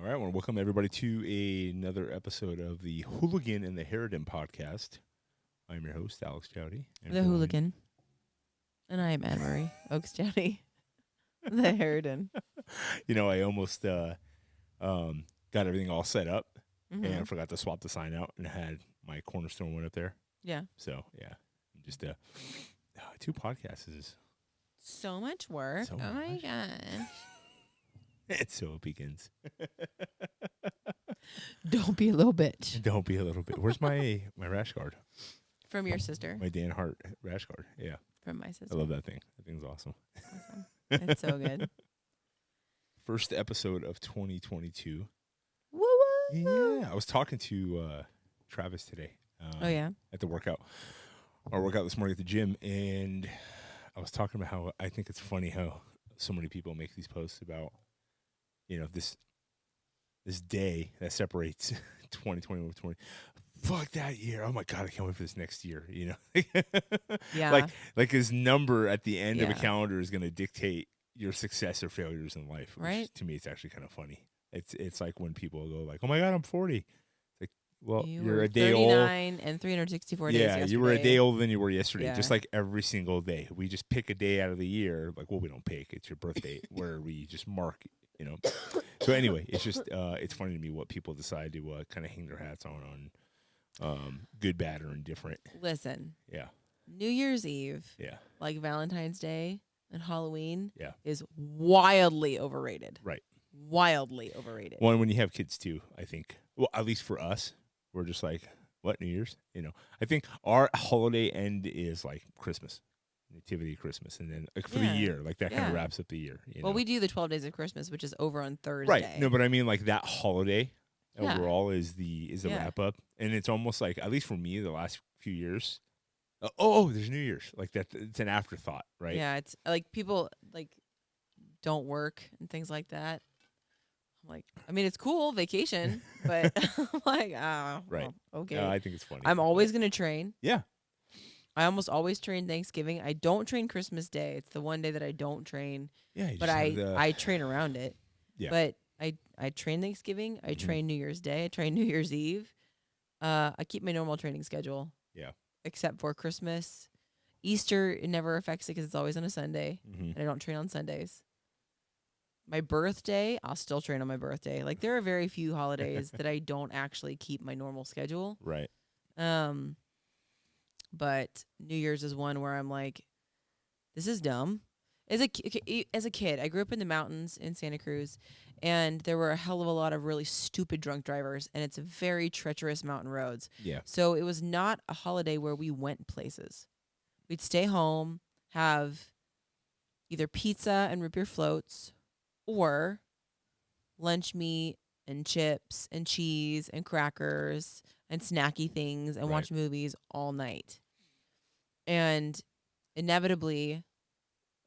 All right, I want to welcome everybody to another episode of the Hooligan and The Harridan podcast. I'm your host, Alex Jowdy. The Hooligan. And I am Anne-Marie Oaks Jowdy. The Harridan. I almost got everything all set up and I forgot to swap the sign out and had my Cornerstone one up there. Yeah. So, yeah, just 2 podcasts is so much work. So oh, my much. gosh. And so it begins. Don't be a little bitch. Don't be a little bit. Where's my rash guard? From your sister. My Dan Hart rash guard. Yeah. From my sister. I love that thing. That thing's awesome. Awesome. It's so good. First episode of 2022. Woo woo. Yeah. I was talking to Travis today. Oh, yeah? At the our workout this morning at the gym. And I was talking about how I think it's funny how so many people make these posts about, this day that separates 2021 with 20. Fuck that year. Oh my God, I can't wait for this next year. Yeah. Like his number at the end of a Yeah. calendar is going to dictate your success or failures in life. Which Right. To me, it's actually kind of funny. It's like when people go like, "Oh my God, I'm 40." It's like, well, You you're were a day 39 and 364 days Yeah, you were a yesterday. day older than you were yesterday. Yeah. Just like every single day, we just pick a day out of the year. Like, well, we don't pick; it's your birthday, where we just mark. So anyway, it's just it's funny to me what people decide to kind of hang their hats on good, bad, or indifferent. Listen. Yeah. New Year's Eve, Yeah. like Valentine's Day and Halloween, Yeah. is wildly overrated. Right. Wildly overrated. Well, and when you have kids too, I think. Well, at least for us, we're just like, what, New Year's? I think our holiday end is like Christmas, Nativity Christmas, and then like for the Yeah. year, like that kind Yeah. of wraps up the year. Well, we do the 12 days of Christmas, which is over on Thursday. Right. No, but I mean like that holiday Yeah. overall is the Yeah. wrap up, and it's almost like, at least for me, the last few years. There's New Year's, like that. It's an afterthought, right? Yeah, it's like people like don't work and things like that. I'm like, I mean, it's cool vacation, but I'm like, Right. okay. I think it's funny. I'm always gonna train. Yeah. I almost always train Thanksgiving. I don't train Christmas Day. It's the one day that I don't train, Yeah. You but just have the- I train around it. Yeah. But I train Thanksgiving. I train New Year's Day. I train New Year's Eve. I keep my normal training schedule. Yeah. Except for Christmas. Easter, it never affects it because it's always on a Sunday. Mhm. And I don't train on Sundays. My birthday, I'll still train on my birthday. Like, there are very few holidays that I don't actually keep my normal schedule. Right. But New Year's is one where I'm like, this is dumb. As a kid, I grew up in the mountains in Santa Cruz, and there were a hell of a lot of really stupid drunk drivers, and it's very treacherous mountain roads. Yeah. So it was not a holiday where we went places. We'd stay home, have either pizza and root beer floats, or lunch meat and chips and cheese and crackers and snacky things and watch movies all night. And inevitably,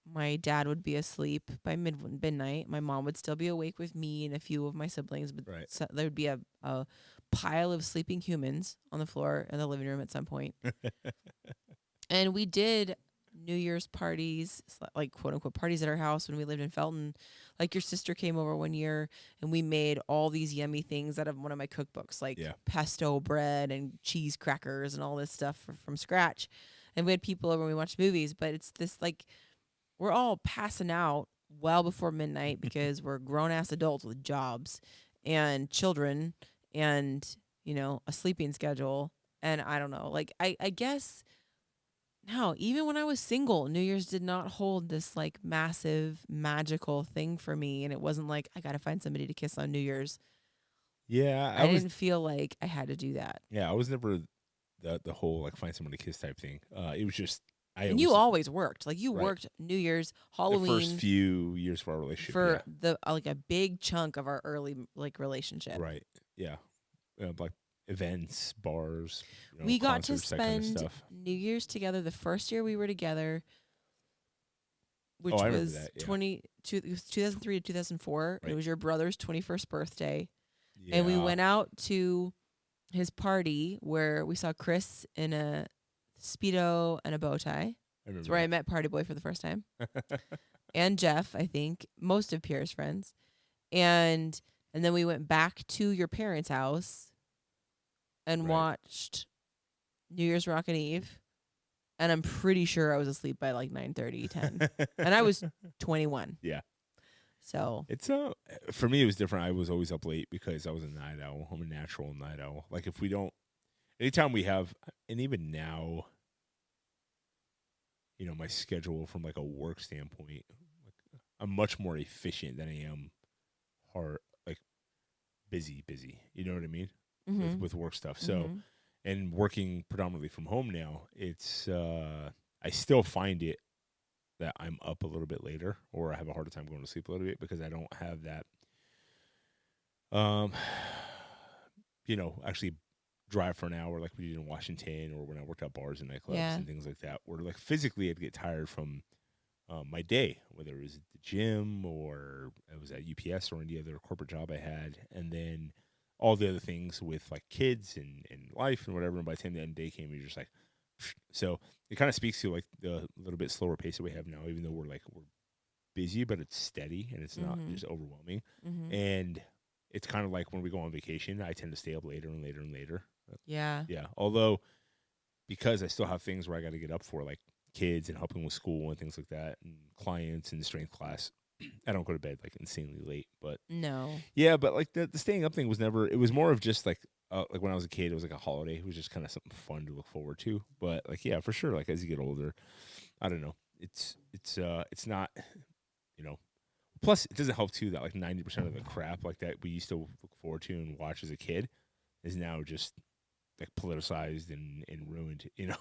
my dad would be asleep by midnight. My mom would still be awake with me and a few of my siblings. But so there would be a pile of sleeping humans on the floor in the living room at some point. And we did New Year's parties, like quote unquote parties at our house when we lived in Felton. Like, your sister came over one year and we made all these yummy things out of one of my cookbooks, like pesto bread and cheese crackers and all this stuff from scratch. And we had people over and we watched movies, but it's this like, we're all passing out well before midnight because we're grown-ass adults with jobs and children and, a sleeping schedule. And I don't know. Like, I guess now, even when I was single, New Year's did not hold this, like, massive, magical thing for me. And it wasn't like, I got to find somebody to kiss on New Year's. Yeah. I didn't feel like I had to do that. Yeah, I was never the whole, like, find someone to kiss type thing. It was just... And you always worked. Like, you worked New Year's, Halloween. The first few years of our relationship. For like a big chunk of our early, like, relationship. Right. Yeah. Like events, bars. We got to concerts, that kind of spend stuff. New Year's together the first year we were together, which I remember was that, yeah. 2003 to 2004. Right. It was your brother's 21st birthday. Yeah. And we went out to his party where we saw Chris in a Speedo and a bow tie. That's where I met Party Boy for the first time. And Jeff, I think, most of Pierre's friends. And And then we went back to your parents' house and Right. watched New Year's Rockin' Eve. And I'm pretty sure I was asleep by like 9:30, 10. And I was 21. Yeah. So It's for me it was different. I was always up late because I was a night owl. I'm a natural night owl. Like if we don't, anytime we have, and even now, you know, my schedule from like a work standpoint, like, I'm much more efficient than I am hard, like busy. You know what I mean? With work stuff. So, and working predominantly from home now, it's I still find it that I'm up a little bit later, or I have a harder time going to sleep a little bit because I don't have that, you know, actually drive for an hour like we did in Washington, or when I worked at bars and nightclubs and things like that, where like physically I'd get tired from my day, whether it was at the gym or I was at UPS or any other corporate job I had, and then all the other things with like kids and life and whatever. And by the time the end of the day came, you're just like, so it kind of speaks to like the little bit slower pace that we have now, even though we're busy, but it's steady and it's not just overwhelming. And it's kind of like when we go on vacation, I tend to stay up later and later and later. yeah. Yeah. Although, because I still have things where I got to get up for, like kids and helping with school and things like that, and clients and strength class, I don't go to bed like insanely late. But No. yeah, but like the staying up thing was never, it was more of just like when I was a kid, it was like a holiday. It was just kind of something fun to look forward to. But like, yeah, for sure. Like as you get older, I don't know. It's not, you know, plus it doesn't help too that like 90% of the crap like that we used to look forward to and watch as a kid is now just like politicized and ruined, you know.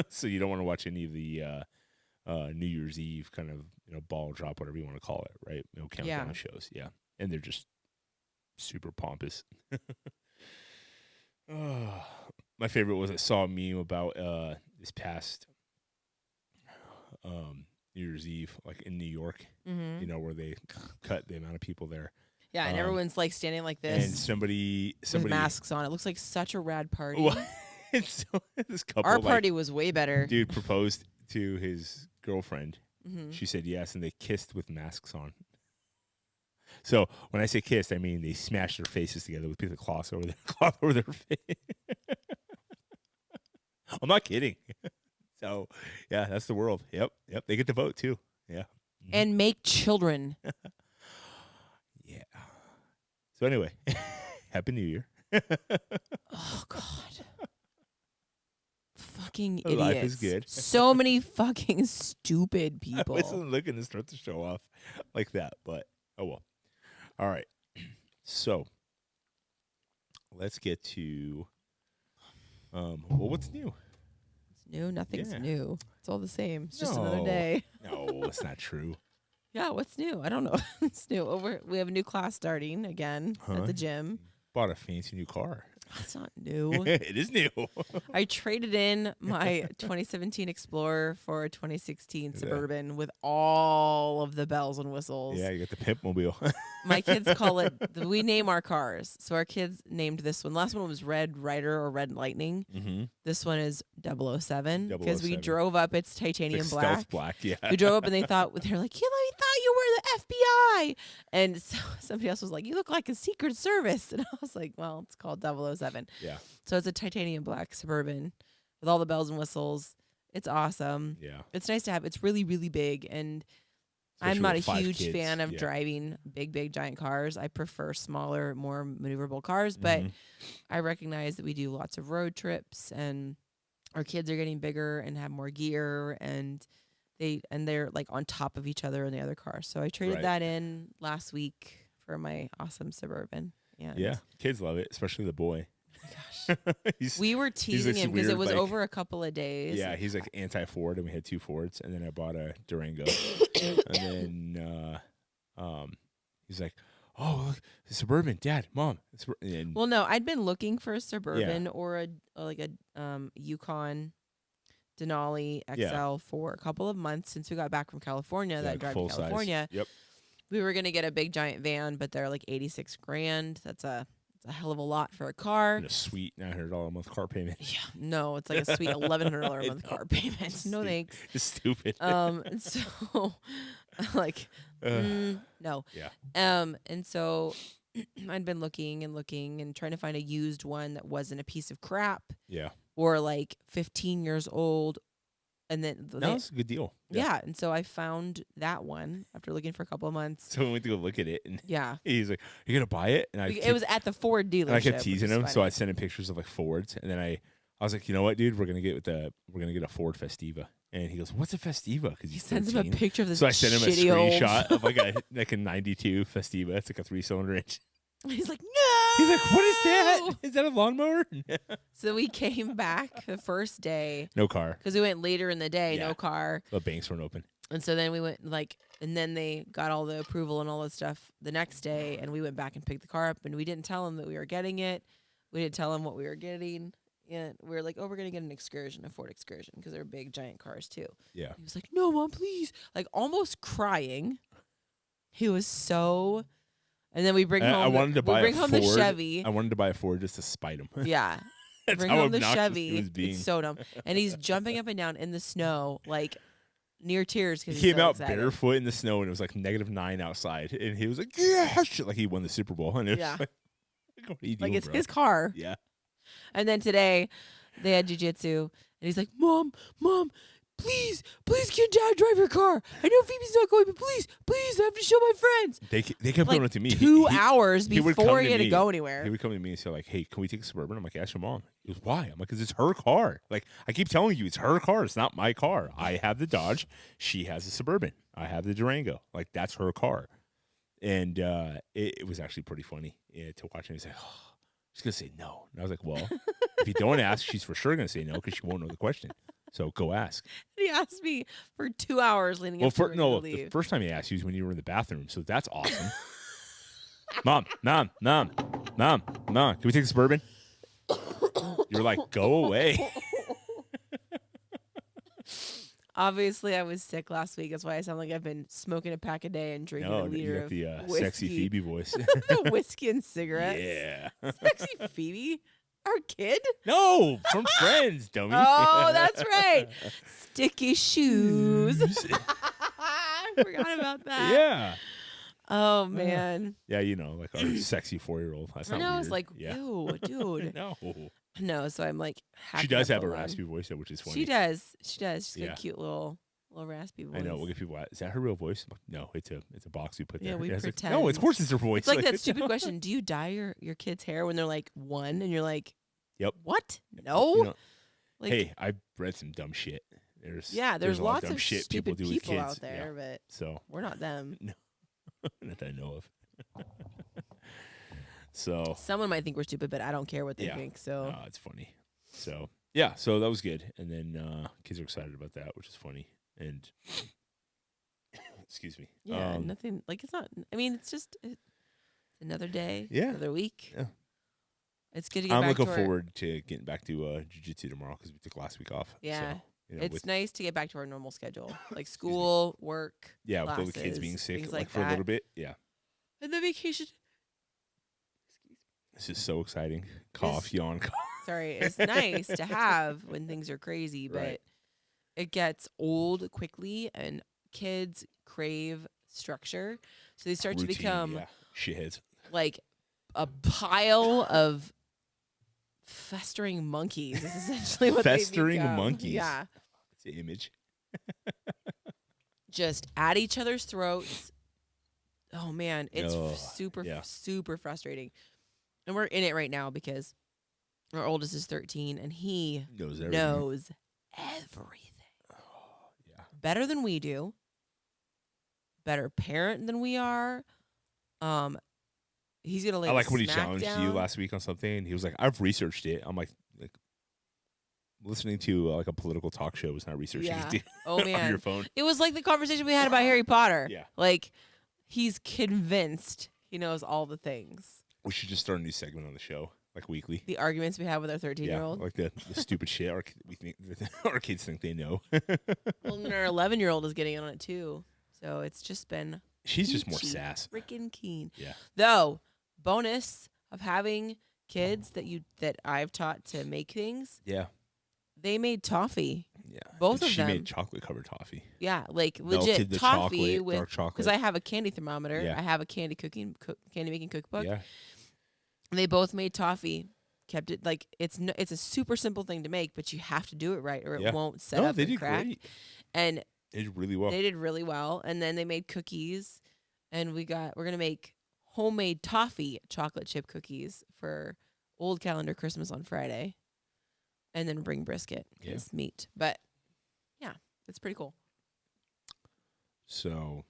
So you don't want to watch any of the New Year's Eve kind of, you know, ball drop, whatever you want to call it, right? You know, countdown shows, yeah, and they're just super pompous. My favorite was I saw a meme about this past New Year's Eve, like in New York, you know, where they cut the amount of people there. Yeah, and everyone's like standing like this. And somebody with masks on. It looks like such a rad party. Well, so this couple, our party was way better. Dude proposed to his girlfriend. She said yes, and they kissed with masks on. So when I say kissed, I mean they smashed their faces together with a piece of cloth over their face. I'm not kidding. So yeah, that's the world. Yep. They get to vote too. Yeah. And make children. Yeah. So anyway, Happy New Year. Oh God. Fucking idiots. Life is good. So many fucking stupid people. I wasn't looking to start the show off like that, but oh well. All right. So let's get to well, what's new? It's new. Nothing's Yeah. new. It's all the same. It's just another day. No, that's not true. Yeah, what's new? I don't know. It's new. We have a new class starting again at the gym. Bought a fancy new car. That's not new. It is new. I traded in my 2017 Explorer for a 2016 Suburban with all of the bells and whistles. Yeah, you got the pimp mobile. My kids call it, we name our cars. So our kids named this one. Last one was Red Rider or Red Lightning. This one is 007 because we drove up. It's titanium black. Stealth black, yeah. We drove up and they're like, we thought you were the FBI. And so somebody else was like, you look like a Secret Service. And I was like, well, it's called 007. Yeah. So it's a titanium black Suburban with all the bells and whistles. It's awesome. Yeah. It's nice to have. It's really, really big. And Especially I'm not a with 5 huge kids. fan of driving big, giant cars. I prefer smaller, more maneuverable cars. But I recognize that we do lots of road trips and our kids are getting bigger and have more gear and they're like on top of each other in the other car. So I traded that in last week for my awesome Suburban. Yeah. Kids love it, especially the boy. Oh my gosh. We were teasing him because it was over a couple of days. Yeah, he's like anti-Ford, and we had 2 Fords, and then I bought a Durango. And then he's like, oh, look, the Suburban, Dad, Mom. And well, no, I'd been looking for a Suburban or a Yukon Denali XL for a couple of months since we got back from California. That drive to California. Size. Yep. We were gonna get a big giant van, but they're like $86,000. That's a hell of a lot for a car. And a sweet $900 a month car payment. Yeah, no, it's like a sweet $1,100 a month car payment. No thanks. It's stupid. And so like no. Yeah. And so I'd been looking and trying to find a used one that wasn't a piece of crap Yeah. or like 15 years old. And then No, it's a good deal. yeah. And so I found that one after looking for a couple of months. So we went to go look at it, and Yeah. he's like, "Are you gonna buy it?" And It was at the Ford dealership. and I kept teasing him, so I funny. sent him pictures of like Fords, and then I was like, "You know what, dude? We're gonna get a Ford Festiva." And he goes, "What's a Festiva?" Because He sends him a picture of this. So I sent him a shitty screenshot old... of like a '92 Festiva. It's like a 3-cylinder engine. He's like, no. He's like, "What is that? Is that a lawnmower?" So we came back the first day. No car. Because we went later in the day, Yeah. no car. The banks weren't open. And so then we went and then they got all the approval and all that stuff the next day. And we went back and picked the car up, and we didn't tell him that we were getting it. We didn't tell him what we were getting. And we were like, oh, we're going to get an Excursion, a Ford Excursion, because they're big, giant cars too. Yeah. He was like, no, Mom, please. Like almost crying. He was so... And then we bring home. I wanted to buy the Chevy. I wanted to buy a Ford just to spite him. Yeah. That's Bring how home the obnoxious Chevy. it was being. It's so dumb. And he's jumping up and down in the snow, like near tears. He Because came so out excited. barefoot in the snow, and it was like -9 outside, and he was like, "Yes!" Like he won the Super Bowl, and it was Yeah. like, what are you Like doing, it's bro? his car. Yeah. And then today, they had jiu-jitsu, and he's like, Mom, please, can Dad drive your car? I know Phoebe's not going, but please, I have to show my friends. They kept Like going to me 2 hours he would come before to he had to me. go He anywhere. would come to me and say like, "Hey, can we take a Suburban?" I'm like, "Ask your mom." He goes, "Why?" I'm like, "Because it's her car. Like I keep telling you, it's her car. It's not my car. I have the Dodge. She has the Suburban. I have the Durango. Like that's her car." And it was actually pretty funny to watch him. He's like, "Oh, she's gonna say no." And I was like, "Well, if you don't ask, she's for sure gonna say no because she won't know the question. So go ask." He asked me for 2 hours leading up to her to The leave. first time he asked you was when you were in the bathroom. So that's awesome. Mom, can we take the Suburban? You were like, "Go away." Obviously, I was sick last week. That's why I sound like I've been smoking a pack a day and drinking a No, you liter got of the whiskey. sexy Phoebe voice. Whiskey and cigarettes. Yeah. Sexy Phoebe? Our kid? No, from Friends, dummy. Oh, that's right. Sticky shoes. I forgot about that. Yeah. Oh, man. Yeah, you know, like our sexy 4-year-old. That's I not know. I weird. was like, yeah. ew, dude. No. No, so I'm like, She does hacking have up a line. raspy voice, though, which is funny. She does. She's got Yeah. a cute little raspy voice. I know. We'll get people, is that her real voice? I'm like, no, it's a box we put there. Yeah, we it's like, pretend. no, of course it's her voice. It's like that stupid question. Do you dye your kid's hair when they're like 1 and you're like, Yep. what? No. You know, Like, hey, I read some dumb shit. there's a lot lots dumb of shit stupid people do with people kids. out there, but So we're not them. that I know of. So Someone might think we're stupid, but I don't care what they Yeah. think. So it's funny. So yeah, so that was good, and then kids are excited about that, which is funny. And excuse me. yeah, nothing like it's not. I mean, it's just it's another day, Yeah. another week. Yeah. It's good to get I'm back looking to our, forward to getting back to jiu-jitsu tomorrow because we took last week off. Yeah. So, you know, It's with, nice to get back to our normal schedule, like school, work, with all the kids classes, being sick things like like for a that. little bit. Yeah. and the vacation. This is so exciting. Cough, yawn, cough. Sorry, it's nice to have when things are crazy, but Right. it gets old quickly, and kids crave structure, so they start to Routine, become yeah. Shitheads. like a pile of festering monkeys. Is essentially what Festering they become. monkeys. Yeah, It's the image. just at each other's throats. Oh man, it's Ugh, super yeah. super frustrating, and we're in it right now because our oldest is 13 and he Knows everything. knows everything Oh, yeah. better than we do, better parent than we are. He's gonna lay I the like when he smack challenged you down. last week on something, and he was like, "I've researched it." I'm like listening to like a political talk show is not researching Yeah. it Oh on your man, phone. it was like the conversation we had about Harry Potter. Yeah. Like he's convinced he knows all the things. We should just start a new segment on the show, like weekly. The arguments we have with our 13-year-old. like the stupid shit we think our kids think they know. Well, and our 11-year-old is getting on it too. So it's just been She's just more peachy sass. freaking keen. Yeah. Though, bonus of having kids that I've taught to make things. Yeah. They made toffee. Yeah. Both of she them. made chocolate covered toffee. Yeah, like Melted legit the toffee chocolate, with dark chocolate. because I have a candy thermometer. Yeah. I have a candy making cookbook. Yeah. And they both made toffee. Kept it like it's a super simple thing to make, but you have to do it right or it won't set up they and did crack. great. And They did really well. they did really well. And then they made cookies, and we're gonna make homemade toffee chocolate chip cookies for old calendar Christmas on Friday, and then bring brisket because meat. But yeah, it's pretty cool. So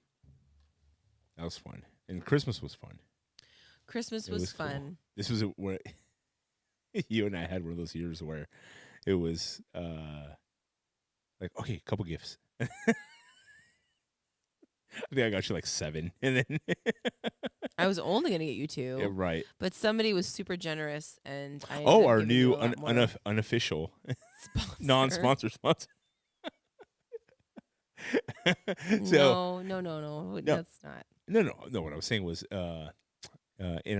that was fun, and Christmas was fun. Christmas was fun. Cool. This was where you and I had one of those years where it was like, okay, a couple gifts. I think I got you like 7, and then I was only gonna get you 2. yeah, right. But somebody was super generous, and I our new unofficial, sponsor. non-sponsor sponsor. So No. That's not. No. What I was saying was, Anna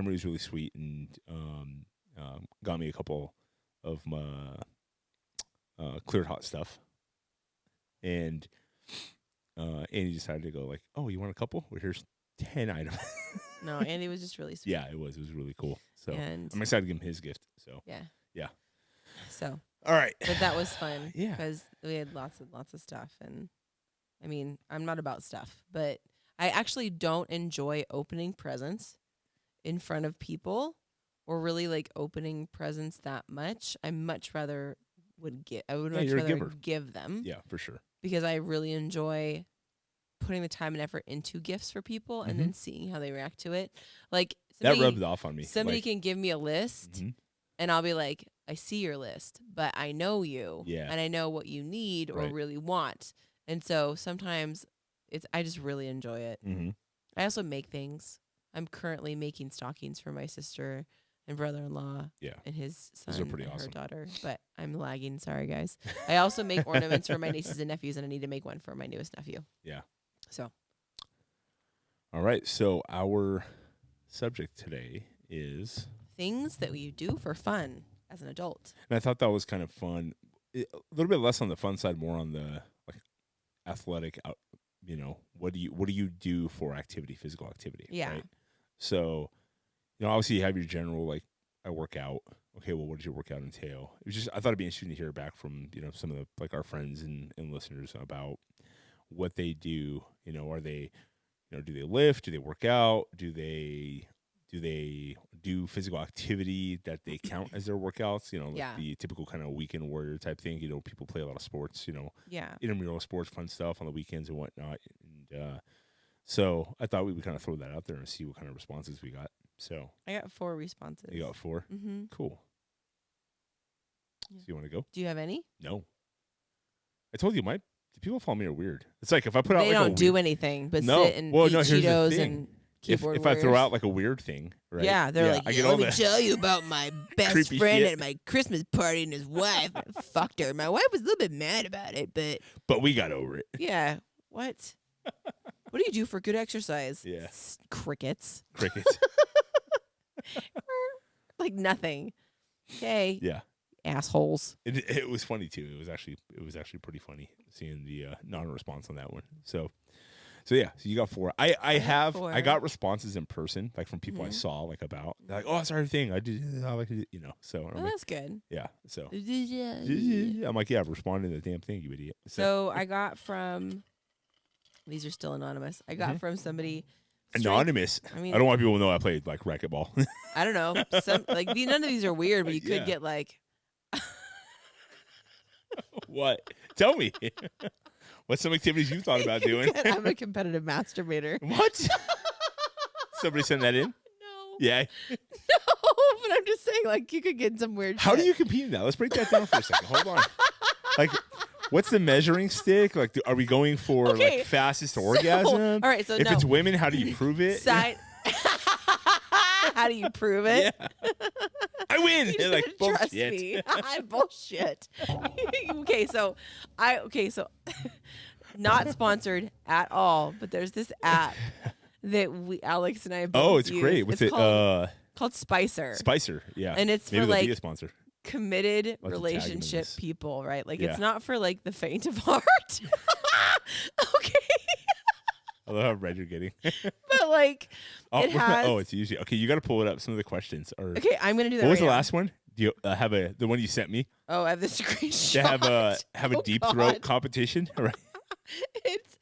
Marie was really sweet and got me a couple of my cleared hot stuff, and Andy decided to go like, "Oh, you want a couple? Well, here's 10 items." No, Andy was just really sweet. Yeah, it was really cool. So And I'm excited to give him his gift. So yeah. So All right, but that was fun. Yeah. Because we had lots of stuff, and I mean, I'm not about stuff, but I actually don't enjoy opening presents in front of people or really like opening presents that much. I much rather would you're a rather giver. give them. Yeah, for sure. Because I really enjoy putting the time and effort into gifts for people and then seeing how they react to it. Like That rubbed off on me. Somebody like, can give me a list and I'll be like, I see your list, but I know you and I know what you need or really want. And so sometimes I just really enjoy it. Mm-hmm. I also make things. I'm currently making stockings for my sister and brother-in-law and his son and her daughter. But I'm lagging. Sorry, guys. I also make ornaments for my nieces and nephews, and I need to make one for my newest nephew. Yeah. So. All right. So our subject today is things that you do for fun as an adult. And I thought that was kind of fun. A little bit less on the fun side, more on the like athletic. What do you do for activity, physical activity? Yeah. Right? So, obviously you have your general like I work out. Okay, well, what does your workout entail? It was just I thought it'd be interesting to hear back from some of the like our friends and listeners about what they do. Are they do they lift? Do they work out? Do they do physical activity that they count as their workouts? Like the typical kind of weekend warrior type thing. People play a lot of sports. Intramural sports, fun stuff on the weekends and whatnot. And so I thought we would kind of throw that out there and see what kind of responses we got. So I got 4 responses. You got 4? Mm-hmm. Cool. Yeah. So you want to go? Do you have any? No. I told you, the people follow me are weird. It's like if I put out they like don't do anything but sit and eat here's the Cheetos thing. and keyboard if I throw out like a weird thing, right? Yeah, they're like, let me tell you about my best creepy friend shit. at my Christmas party and his wife. I fucked her. My wife was a little bit mad about it, but we got over it. Yeah. What? What do you do for good exercise? Yeah. Crickets. Like nothing. Okay. Yeah. Assholes. It was funny too. It was actually pretty funny seeing the non-response on that one. So yeah. So you got 4. I got responses in person, like from people I saw, like about they're like, oh, that's our thing. I like to do, So well, that's good. Yeah. So Yeah. I'm like, yeah, I've responded to the damn thing, you idiot. So I got from. These are still anonymous. I got from somebody. Anonymous. I don't want people to know I played like racquetball. I don't know. None of these are weird, but you could get like. What? Tell me. What's some activities you thought about doing? I'm a competitive masturbator. What? Somebody send that in? No. Yeah. No, but I'm just saying, like, you could get some weird How shit. do you compete in that? Let's break that down for a second. Hold on. Like, what's the measuring stick? Like, are we going for like fastest orgasm? All right, so if it's women, how do you prove it? How do you prove it? Yeah. I win. You like trust bullshit. me. Bullshit. Okay, so not sponsored at all, but there's this app that Alex and I both Oh, it's use. great. What's it called Spicer. Spicer, yeah. And it's maybe for they'll like be a sponsor. committed Lots of tagging in relationship this. people, right? Like Yeah. it's not for like the faint of heart. Okay. I love how red you're getting. But like it has it's usually okay. You got to pull it up. Some of the questions are. Okay, I'm gonna do that. What was right the now. last one? Do you have the one you sent me? Oh, I have the screenshot. To have a Oh, deep God. throat competition. Right. It's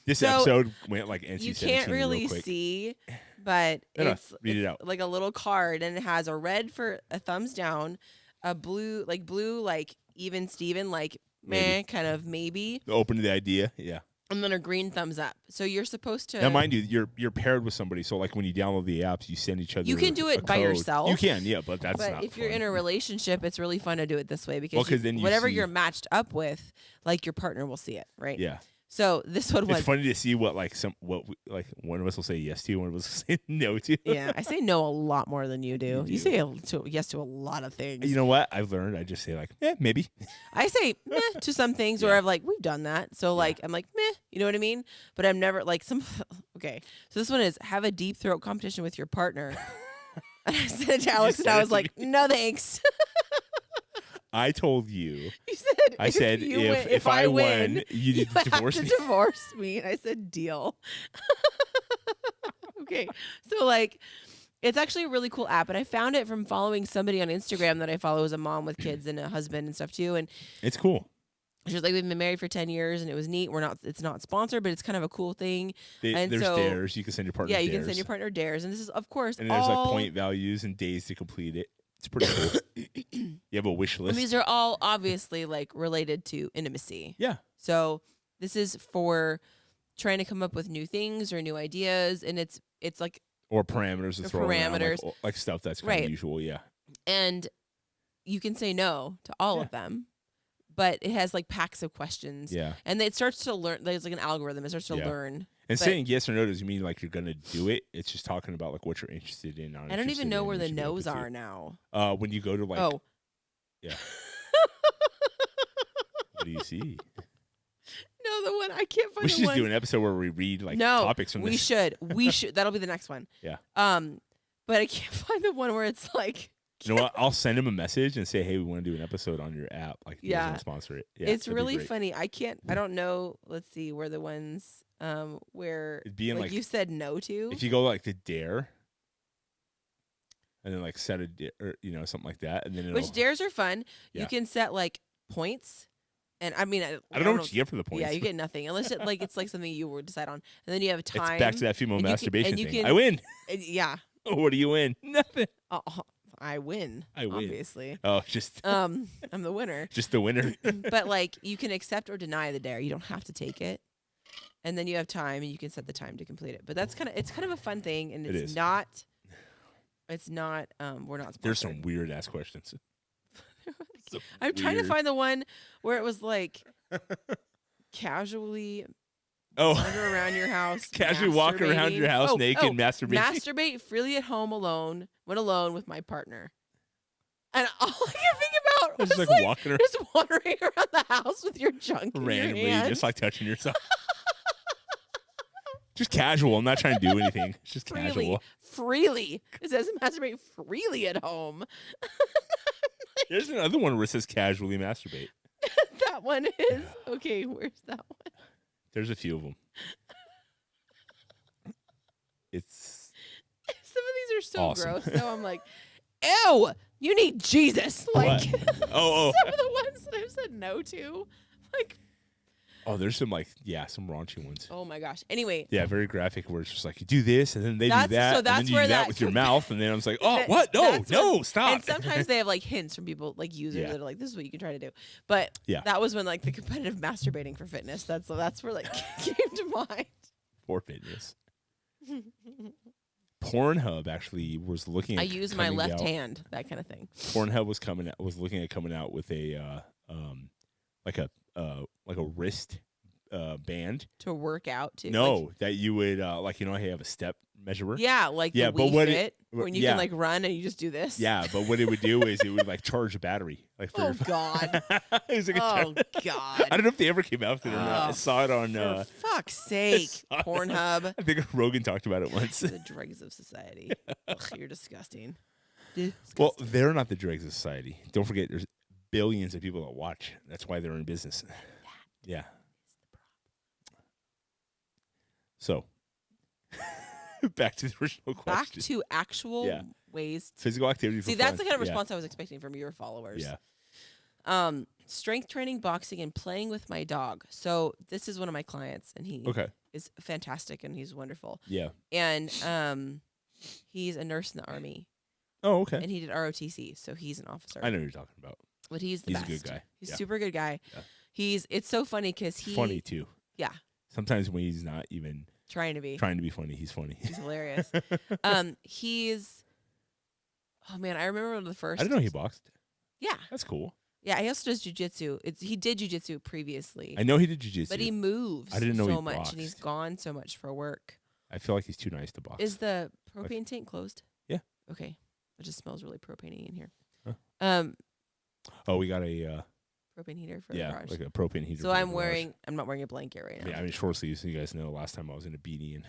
This So, episode went like NC-17 you can't really real quick. see, but No, it's read it out. like a little card, and it has a red for a thumbs down, a blue like even Steven, like meh, Maybe. kind of maybe, Open to the idea. Yeah. and then a green thumbs up. So you're supposed to. Now, mind you, you're paired with somebody. So like when you download the apps, you send each other. You can do a it by code. yourself. You can, yeah, but that's but not. if you're fun. in a relationship, it's really fun to do it this way because Well, 'cause then you whatever see- you're matched up with, like your partner will see it, right? Yeah. So this one It's was. funny to see what one of us will say yes to, one of us will say no to. Yeah, I say no a lot more than you do. You You do. say yes to a lot of things. You know what? I've learned. I just say like, maybe. I say meh to some things where Yeah. I've like, we've done that. So like, I'm like, meh, you know what I mean? But I'm never like okay. So this one is have a deep throat competition with your partner. And I said it to Alex and said I it was to like, no thanks. I told you. You said, I said if I won, you need to have divorce to me. divorce me. And I said, deal. Okay. So like, it's actually a really cool app. And I found it from following somebody on Instagram that I follow as a mom with kids and a husband and stuff too. And It's cool. she was like, we've been married for 10 years and it was neat. It's not sponsored, but it's kind of a cool thing. And There's so- dares. You can send your partner. Yeah, you dares. can send your partner dares. And this is, of course, And there's all, like point values and days to complete it. It's pretty cool. You have a wish and list. these are all obviously like related to intimacy. Yeah. So this is for trying to come up with new things or new ideas. And it's like, Or parameters to Or throw around, parameters. like stuff that's kind Right. of usual. Yeah. and you can say no to all Yeah. of them, but it has like packs of questions. Yeah. And it starts to learn, there's like an algorithm. It starts to Yeah. learn. And But- saying yes or no doesn't mean like you're gonna do it. It's just talking about like what you're interested in. I don't even know where the no's are now. When you go to like, Oh, yeah. What do you see? no, the one I can't find. We the should just one. do an episode where we read like No, topics from we this. should. We should. That'll be the next one. Yeah. But I can't find the one where it's like. You know what? I'll send him a message and say, hey, we want to do an episode on your app. Like, you guys Yeah. wanna sponsor it. Yeah, It's that'd be really great. funny. I don't know. Let's see where the ones where It'd be in like you said no to. if you go like the dare, and then like set a or something like that, and then it'll, Which dares are fun. Yeah. You can set like points. And I mean, I don't know what you get for the points. Yeah, you get nothing unless it's like something you would decide on. And then you have It's time. back to that female and you can- masturbation and you thing. can- I win. Yeah. What do you win? Nothing. I win. I win. Obviously. Oh, just I'm the winner. just the winner. But like you can accept or deny the dare. You don't have to take it. And then you have time and you can set the time to complete it. But it's kind of a fun thing and It it's is. not we're not sponsored. There's some weird ass questions. I'm trying to find the one where it was like casually wander around your house. Casually walk around your house naked, masturbating. Masturbate freely at home alone when alone with my partner. And all I can think about was Just like like walking around just wandering around the house with your junk in randomly, your hand. just like touching yourself. Just casual. I'm not trying to do anything. It's just casual. Freely. It says masturbate freely at home. There's another one where it says casually masturbate. That one is okay. Where's that one? There's a few of them. It's Some of these are so Awesome. gross. So I'm like, ew, you need Jesus. Like Oh. some of the ones that I've said no to. Like, There's some some raunchy ones. oh my gosh. Anyway, Yeah, very graphic where it's just like you do this and then they That's- do that. so and that's then you where do that that with your mouth and then I was like, oh, That- what? No, that's no, when- stop. and sometimes they have like hints from people like users Yeah. that are like, this is what you can try to do. But Yeah. that was when like the competitive masturbating for fitness. That's where like came to mind. For fitness. Pornhub actually was looking at I use my coming left out- hand, that kind of thing. Pornhub was looking at coming out with a like a wrist band. To work out too. No, Like, that you would how you have a step measurer. yeah, like Yeah, the but Wii what Fit, what- when you yeah. can like run and you just do this. Yeah, but what it would do is it would like charge a battery. Like for Oh God. it was like a Oh charge- God. I don't know if they ever came out with it or not. I Oh, saw it on For fuck's sake, saw it. Pornhub. I think Rogan talked about it once. The drugs of society. Ugh, you're disgusting. Well, they're not the dregs of society. Don't forget, there's billions of people that watch. That's why they're in business. Yeah. So, back to the original question. Back to actual ways. Physical activity for See, fun. that's the kind of response I was expecting from your followers. Yeah. Strength training, boxing, and playing with my dog. So this is one of my clients, and he is fantastic, and he's wonderful. Yeah. And he's a nurse in the Army. Oh, okay. And he did ROTC, so he's an officer. I know who you're talking about. But he's the best. He's a good guy. He's a super good guy. Yeah. It's so funny because funny too. Yeah. Sometimes when he's not even trying to be funny, he's funny. He's hilarious. Oh man, I remember one of the first. I didn't know he boxed. Yeah. That's cool. Yeah, he also does jujitsu. He did jujitsu previously. I know he did jujitsu. But he moves I didn't know so he much, boxed. and he's gone so much for work. I feel like he's too nice to box. Is the propane tank closed? Yeah. Okay. It just smells really propane-y in here. Huh. Oh, we got a propane heater for the garage. like a propane heater. So I'm not wearing a blanket right now. Yeah, I mean short sleeves. So you guys know last time I was in a beanie and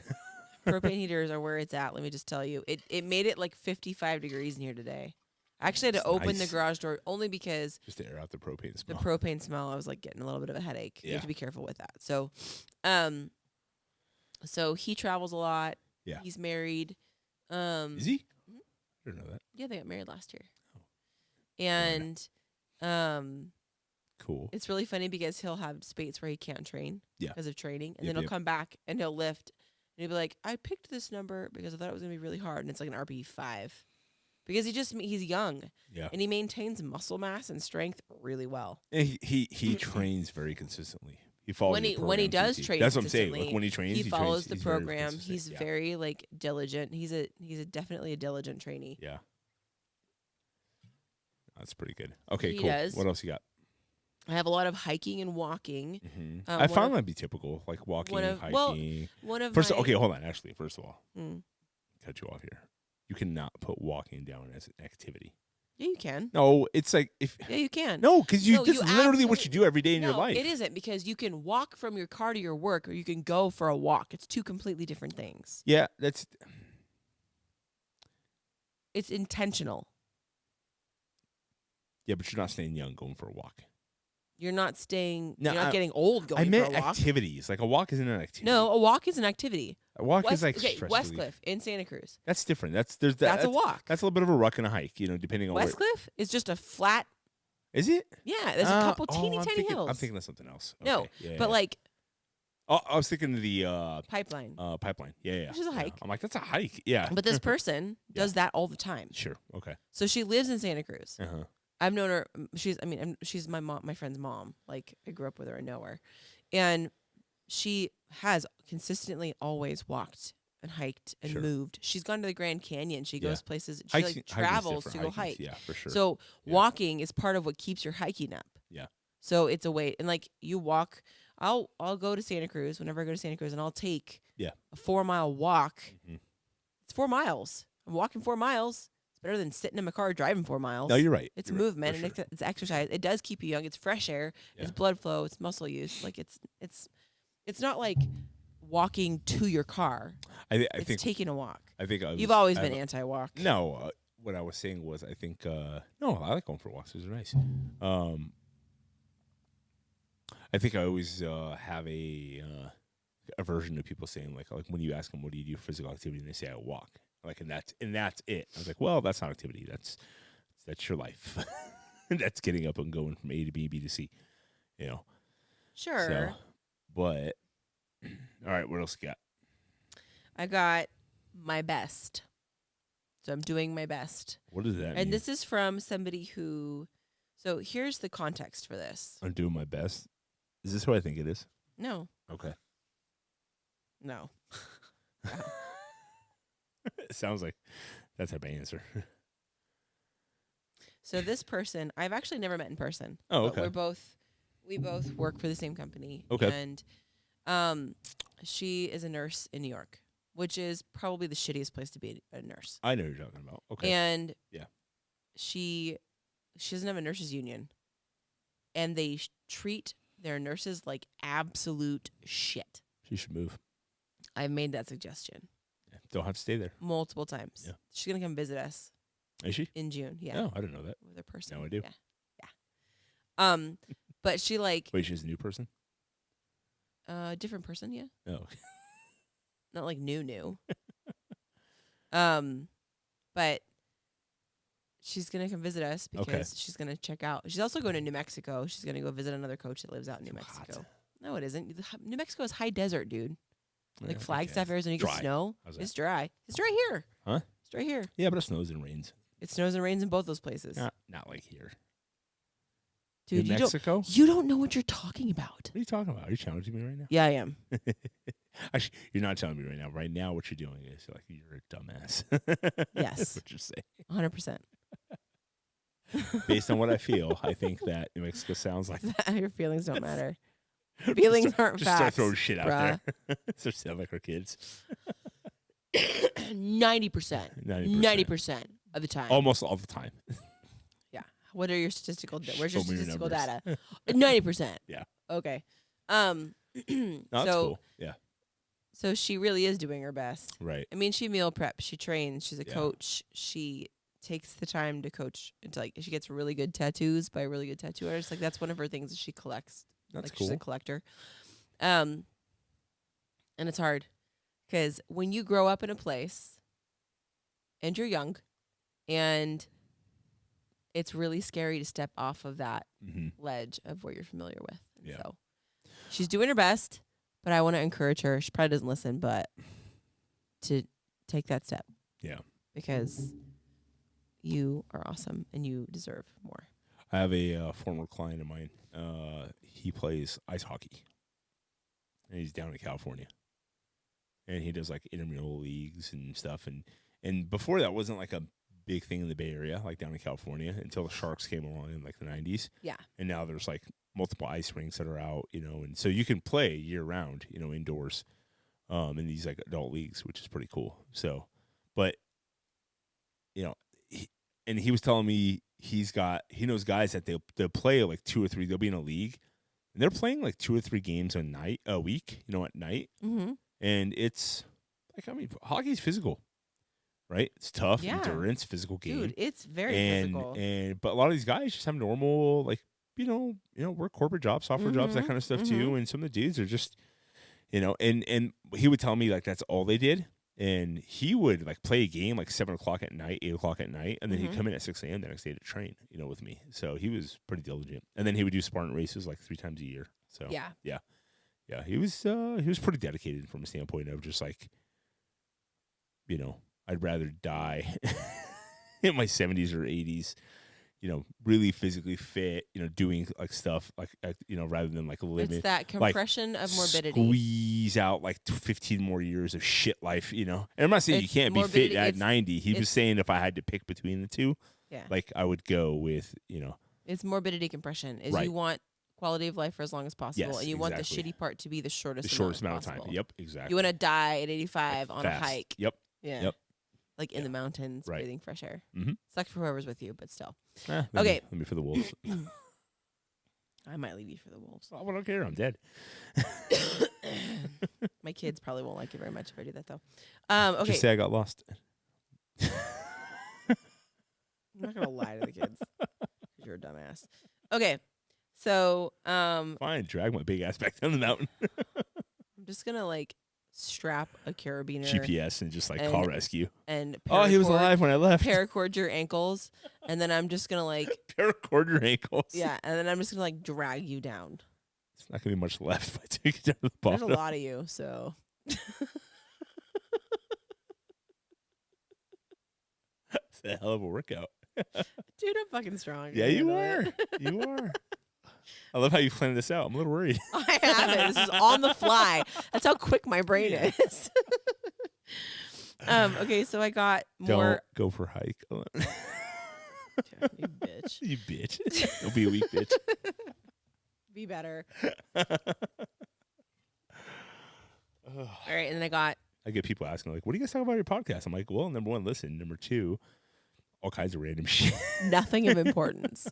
propane heaters are where it's at. Let me just tell you, it made it like 55 degrees in here today. I actually had to open the garage door only because just to air out the propane smell. The propane smell, I was like getting a little bit of a headache. Yeah. You have to be careful with that. So, so he travels a lot. Yeah. He's married. Is he? Mm-hmm. I didn't know that. Yeah, they got married last year. Oh. And cool. It's really funny because he'll have spates where he can't train because of training, and then he'll come back and he'll lift, and he'll be like, "I picked this number because I thought it was gonna be really hard," and it's like an RP 5. Because he's young, and he maintains muscle mass and strength really well. And he trains very consistently. He follows when he does train. That's what I'm saying. Like when he trains, he follows the program. Very he's very like diligent. He's definitely a diligent trainee. Yeah, that's pretty good. Okay, he cool. Does. What else you got? I have a lot of hiking and walking. Mm-hmm. I found that'd be typical, like walking and hiking. Okay, hold on. Actually, first of all, cut you off here. You cannot put walking down as an activity. Yeah, you can. No, it's like if. Yeah, you can. No, because that's literally what you do every day in your life. It isn't, because you can walk from your car to your work, or you can go for a walk. It's two completely different things. Yeah, it's intentional. Yeah, but you're not staying young going for a walk. You're not getting old going for a walk. I meant activities. Like a walk isn't an activity. No, a walk is an activity. A walk is like stress Westcliff relief. in Santa Cruz. That's different. That's a walk. That's a little bit of a ruck and a hike, depending on Westcliff is just a flat. Is it? Yeah, there's a couple tiny hills. I'm thinking of something else. No, okay. but like. Oh, I was thinking of the pipeline. Pipeline. Yeah. Which is a hike. I'm like, that's a hike. Yeah. But this person does that all the time. Sure. Okay. So she lives in Santa Cruz. Uh-huh. I've known her. She's my mom, my friend's mom. Like, I grew up with her and know her, and she has consistently always walked and hiked and moved. She's gone to the Grand Canyon. She goes places. She travels to go hike. Yeah, for sure. So walking is part of what keeps your hiking up. Yeah. So it's a way, and like you walk. I'll go to Santa Cruz whenever I go to Santa Cruz, and I'll take a 4-mile walk. Mm-hmm. It's 4 miles. I'm walking 4 miles. Better than sitting in my car driving 4 miles. No, you're right. It's movement and it's exercise. It does keep you young. It's fresh air. Yeah. It's blood flow. It's muscle use. Like it's not like walking to your car. I it's think taking a walk. I think you've always been anti-walk. No, what I was saying was I think no, I like going for walks. Those are nice. I think I always have a aversion to people saying like when you ask them what do you do for physical activity and they say I walk. Like and that's it. I was like, well, that's not activity. That's your life. That's getting up and going from A to B, B to C. Sure. So, but all right, what else you got? I got my best. So I'm doing my best. What does that mean? And this is from somebody who. So here's the context for this. I'm doing my best. Is this who I think it is? No. Okay. No. It sounds like that's a bad answer. So this person, I've actually never met in person. Oh, okay. We both work for the same company. Okay. And she is a nurse in New York, which is probably the shittiest place to be a nurse. I know what you're talking about. Okay. And she doesn't have a nurses union, and they treat their nurses like absolute shit. She should move. I've made that suggestion. Don't have to stay there. Multiple times. Yeah. She's going to come visit us. Is she? in June. Yeah. No, I didn't know that. With her person. Now I do. Yeah. But she like Wait, she's a new person? different person. Yeah. Oh, okay. Not like new. But she's gonna come visit us because she's gonna check out. She's also going to New Mexico. She's gonna go visit another coach that lives out in New Mexico. Hot. No, it isn't. New Mexico is high desert, dude. Like Yeah, Flagstaff, okay. Arizona, you get Dry. snow. How's that? It's dry. It's dry here. Huh? It's dry here. Yeah, but it snows and rains. It snows and rains in both those places. Not like here. Dude, New Mexico? you don't know what you're talking about. What are you talking about? Are you challenging me right now? Yeah, I am. Actually, you're not telling me right now. Right now, what you're doing is like you're a dumbass. Yes. That's what you're saying. 100%. Based on what I feel, I think that New Mexico sounds like. Your feelings don't matter. Feelings aren't just facts. start throwing shit out bruh. there. So sound like our kids. 90%. 90% of the time. Almost all the time. Yeah. What are your statistical? Where's your Show me your statistical numbers. data? 90%. Yeah. Okay. No, that's cool. Yeah. So she really is doing her best. Right. I mean, she meal preps. She trains. She's a Yeah. coach. She takes the time to coach. It's like she gets really good tattoos by a really good tattoo artist. Like that's one of her things that she collects. That's like cool. She's a collector. And it's hard because when you grow up in a place and you're young, and it's really scary to step off of that ledge of what you're familiar with. And Yeah. so she's doing her best, but I want to encourage her. She probably doesn't listen, but to take that step. Yeah. Because you are awesome and you deserve more. I have a former client of mine. He plays ice hockey, and he's down in California, and he does like intramural leagues and stuff. And before that wasn't like a big thing in the Bay Area, like down in California, until the Sharks came along in like the 90s. Yeah. And now there's like multiple ice rinks that are out, and so you can play year round, indoors, in these like adult leagues, which is pretty cool. So, but he was telling me he knows guys that they'll play like 2 or 3. They'll be in a league, and they're playing like 2 or 3 games a week, at night. Mm-hmm. And it's like, hockey's physical, right? It's tough, Yeah. endurance, physical game. Dude, it's very physical. But a lot of these guys just have normal, like, work corporate jobs, software jobs, that kind of stuff too. And some of the dudes are just, and he would tell me like that's all they did. And he would like play a game like 7 o'clock at night, 8 o'clock at night, and then he'd come in at 6 a.m. the next day to train, with me. So he was pretty diligent. And then he would do Spartan races like 3 times a year. So yeah, he was pretty dedicated from a standpoint of just like, I'd rather die in my 70s or 80s, really physically fit, doing like stuff like, rather than like living. It's that compression of morbidity. Squeeze out like 15 more years of shit life, And I'm not saying you can't be fit at 90. He was saying if I had to pick between the two, like I would go with, It's morbidity compression. Right. You want quality of life for as long as possible, Yes, and you want the exactly. shitty part to be the shortest amount of time. possible. Yep, exactly. You want to die at 85 on Fast. a hike. Yep. Yeah. Yep. Like in the mountains, Right. breathing fresh air. Mhm. Sucks for whoever's with you, but still. Let me for the wolves. I might leave you for the wolves. I don't care. I'm dead. My kids probably won't like it very much if I do that, though. Okay. Just say I got lost. I'm not going to lie to the kids. 'Cause you're a dumbass. Okay. So, Fine, drag my big ass back down the mountain. I'm just going to, like, strap a carabiner. GPS and just like call rescue. And Oh, he was alive when I left. Paracord your ankles, and then I'm just going to, like... Paracord your ankles. Yeah, and then I'm just going to, like, drag you down. It's not going to be much left by taking you down to the There's bottom. a lot of you, so... It's a hell of a workout. Dude, I'm fucking strong. Yeah, you are. You are. I love how you planned this out. I'm a little worried. I haven't. This is on the fly. That's how quick my brain is. Okay, so I got more. Don't go for a hike. You bitch. You bitch. Don't be a weak bitch. Be better. All right, and then I get people asking, like, what do you guys talk about your podcast? I'm like, well, number 1, listen. Number 2, all kinds of random shit. nothing of importance.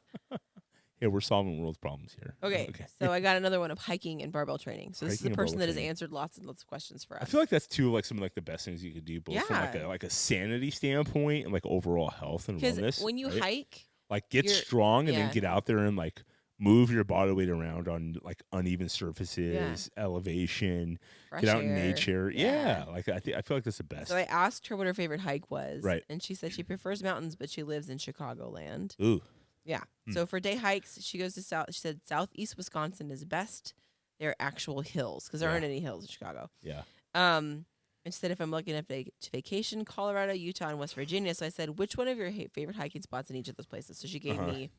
Yeah, we're solving world problems here. Okay, so I got another one of hiking and barbell training. So this is Hiking the and person that barbell has training. answered lots and lots of questions for us. I feel like that's too like some of like the best things you could do, both from Yeah. like a sanity standpoint and like overall health and wellness. Because when you right? hike, like get you're- strong and yeah. then get out there and like move your body weight around on like uneven surfaces, elevation, fresh get out in air. nature. Yeah, like I feel like that's the best. So I asked her what her favorite hike was. Right. And she said she prefers mountains, but she lives in Chicagoland. Ooh. Yeah. Hmm. So for day hikes, she goes to She said southeast Wisconsin is best. They're actual hills because there aren't any hills in Chicago. Yeah. And she said if I'm looking at vacation, Colorado, Utah, and West Virginia. So I said, which one of your favorite hiking spots in each of those places? So she gave me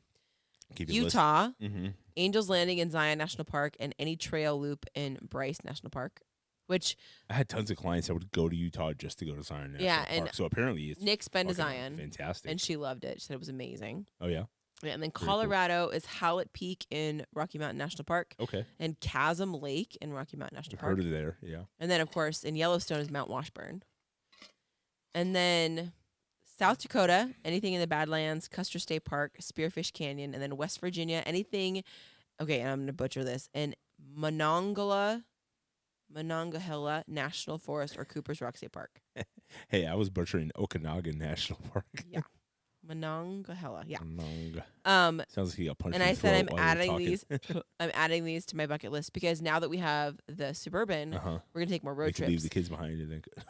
Utah, Angels Landing in Zion National Park, and any trail loop in Bryce National Park. Which I had tons of clients that would go to Utah just to go to Zion National Park. and So apparently it's Nick's been to Zion. fantastic. And she loved it. She said it was amazing. Oh yeah. Yeah, and then Very Colorado is Howlett Peak in Rocky Mountain National Park. Okay. And Chasm Lake in Rocky Mountain National Park. Heard of there, yeah. And then, of course, in Yellowstone is Mount Washburn. And then South Dakota, anything in the Badlands, Custer State Park, Spearfish Canyon, and then West Virginia, anything, okay, and I'm going to butcher this, in Monongahela National Forest or Cooper's Rock State Park. Hey, I was butchering Okanagan National Park. Yeah. Monongahela, yeah. Sounds like you got punched. And in I the said I'm throat while you were adding talking. these. I'm adding these to my bucket list because now that we have the Suburban, we're gonna take more road You can trips. leave the kids behind and then God,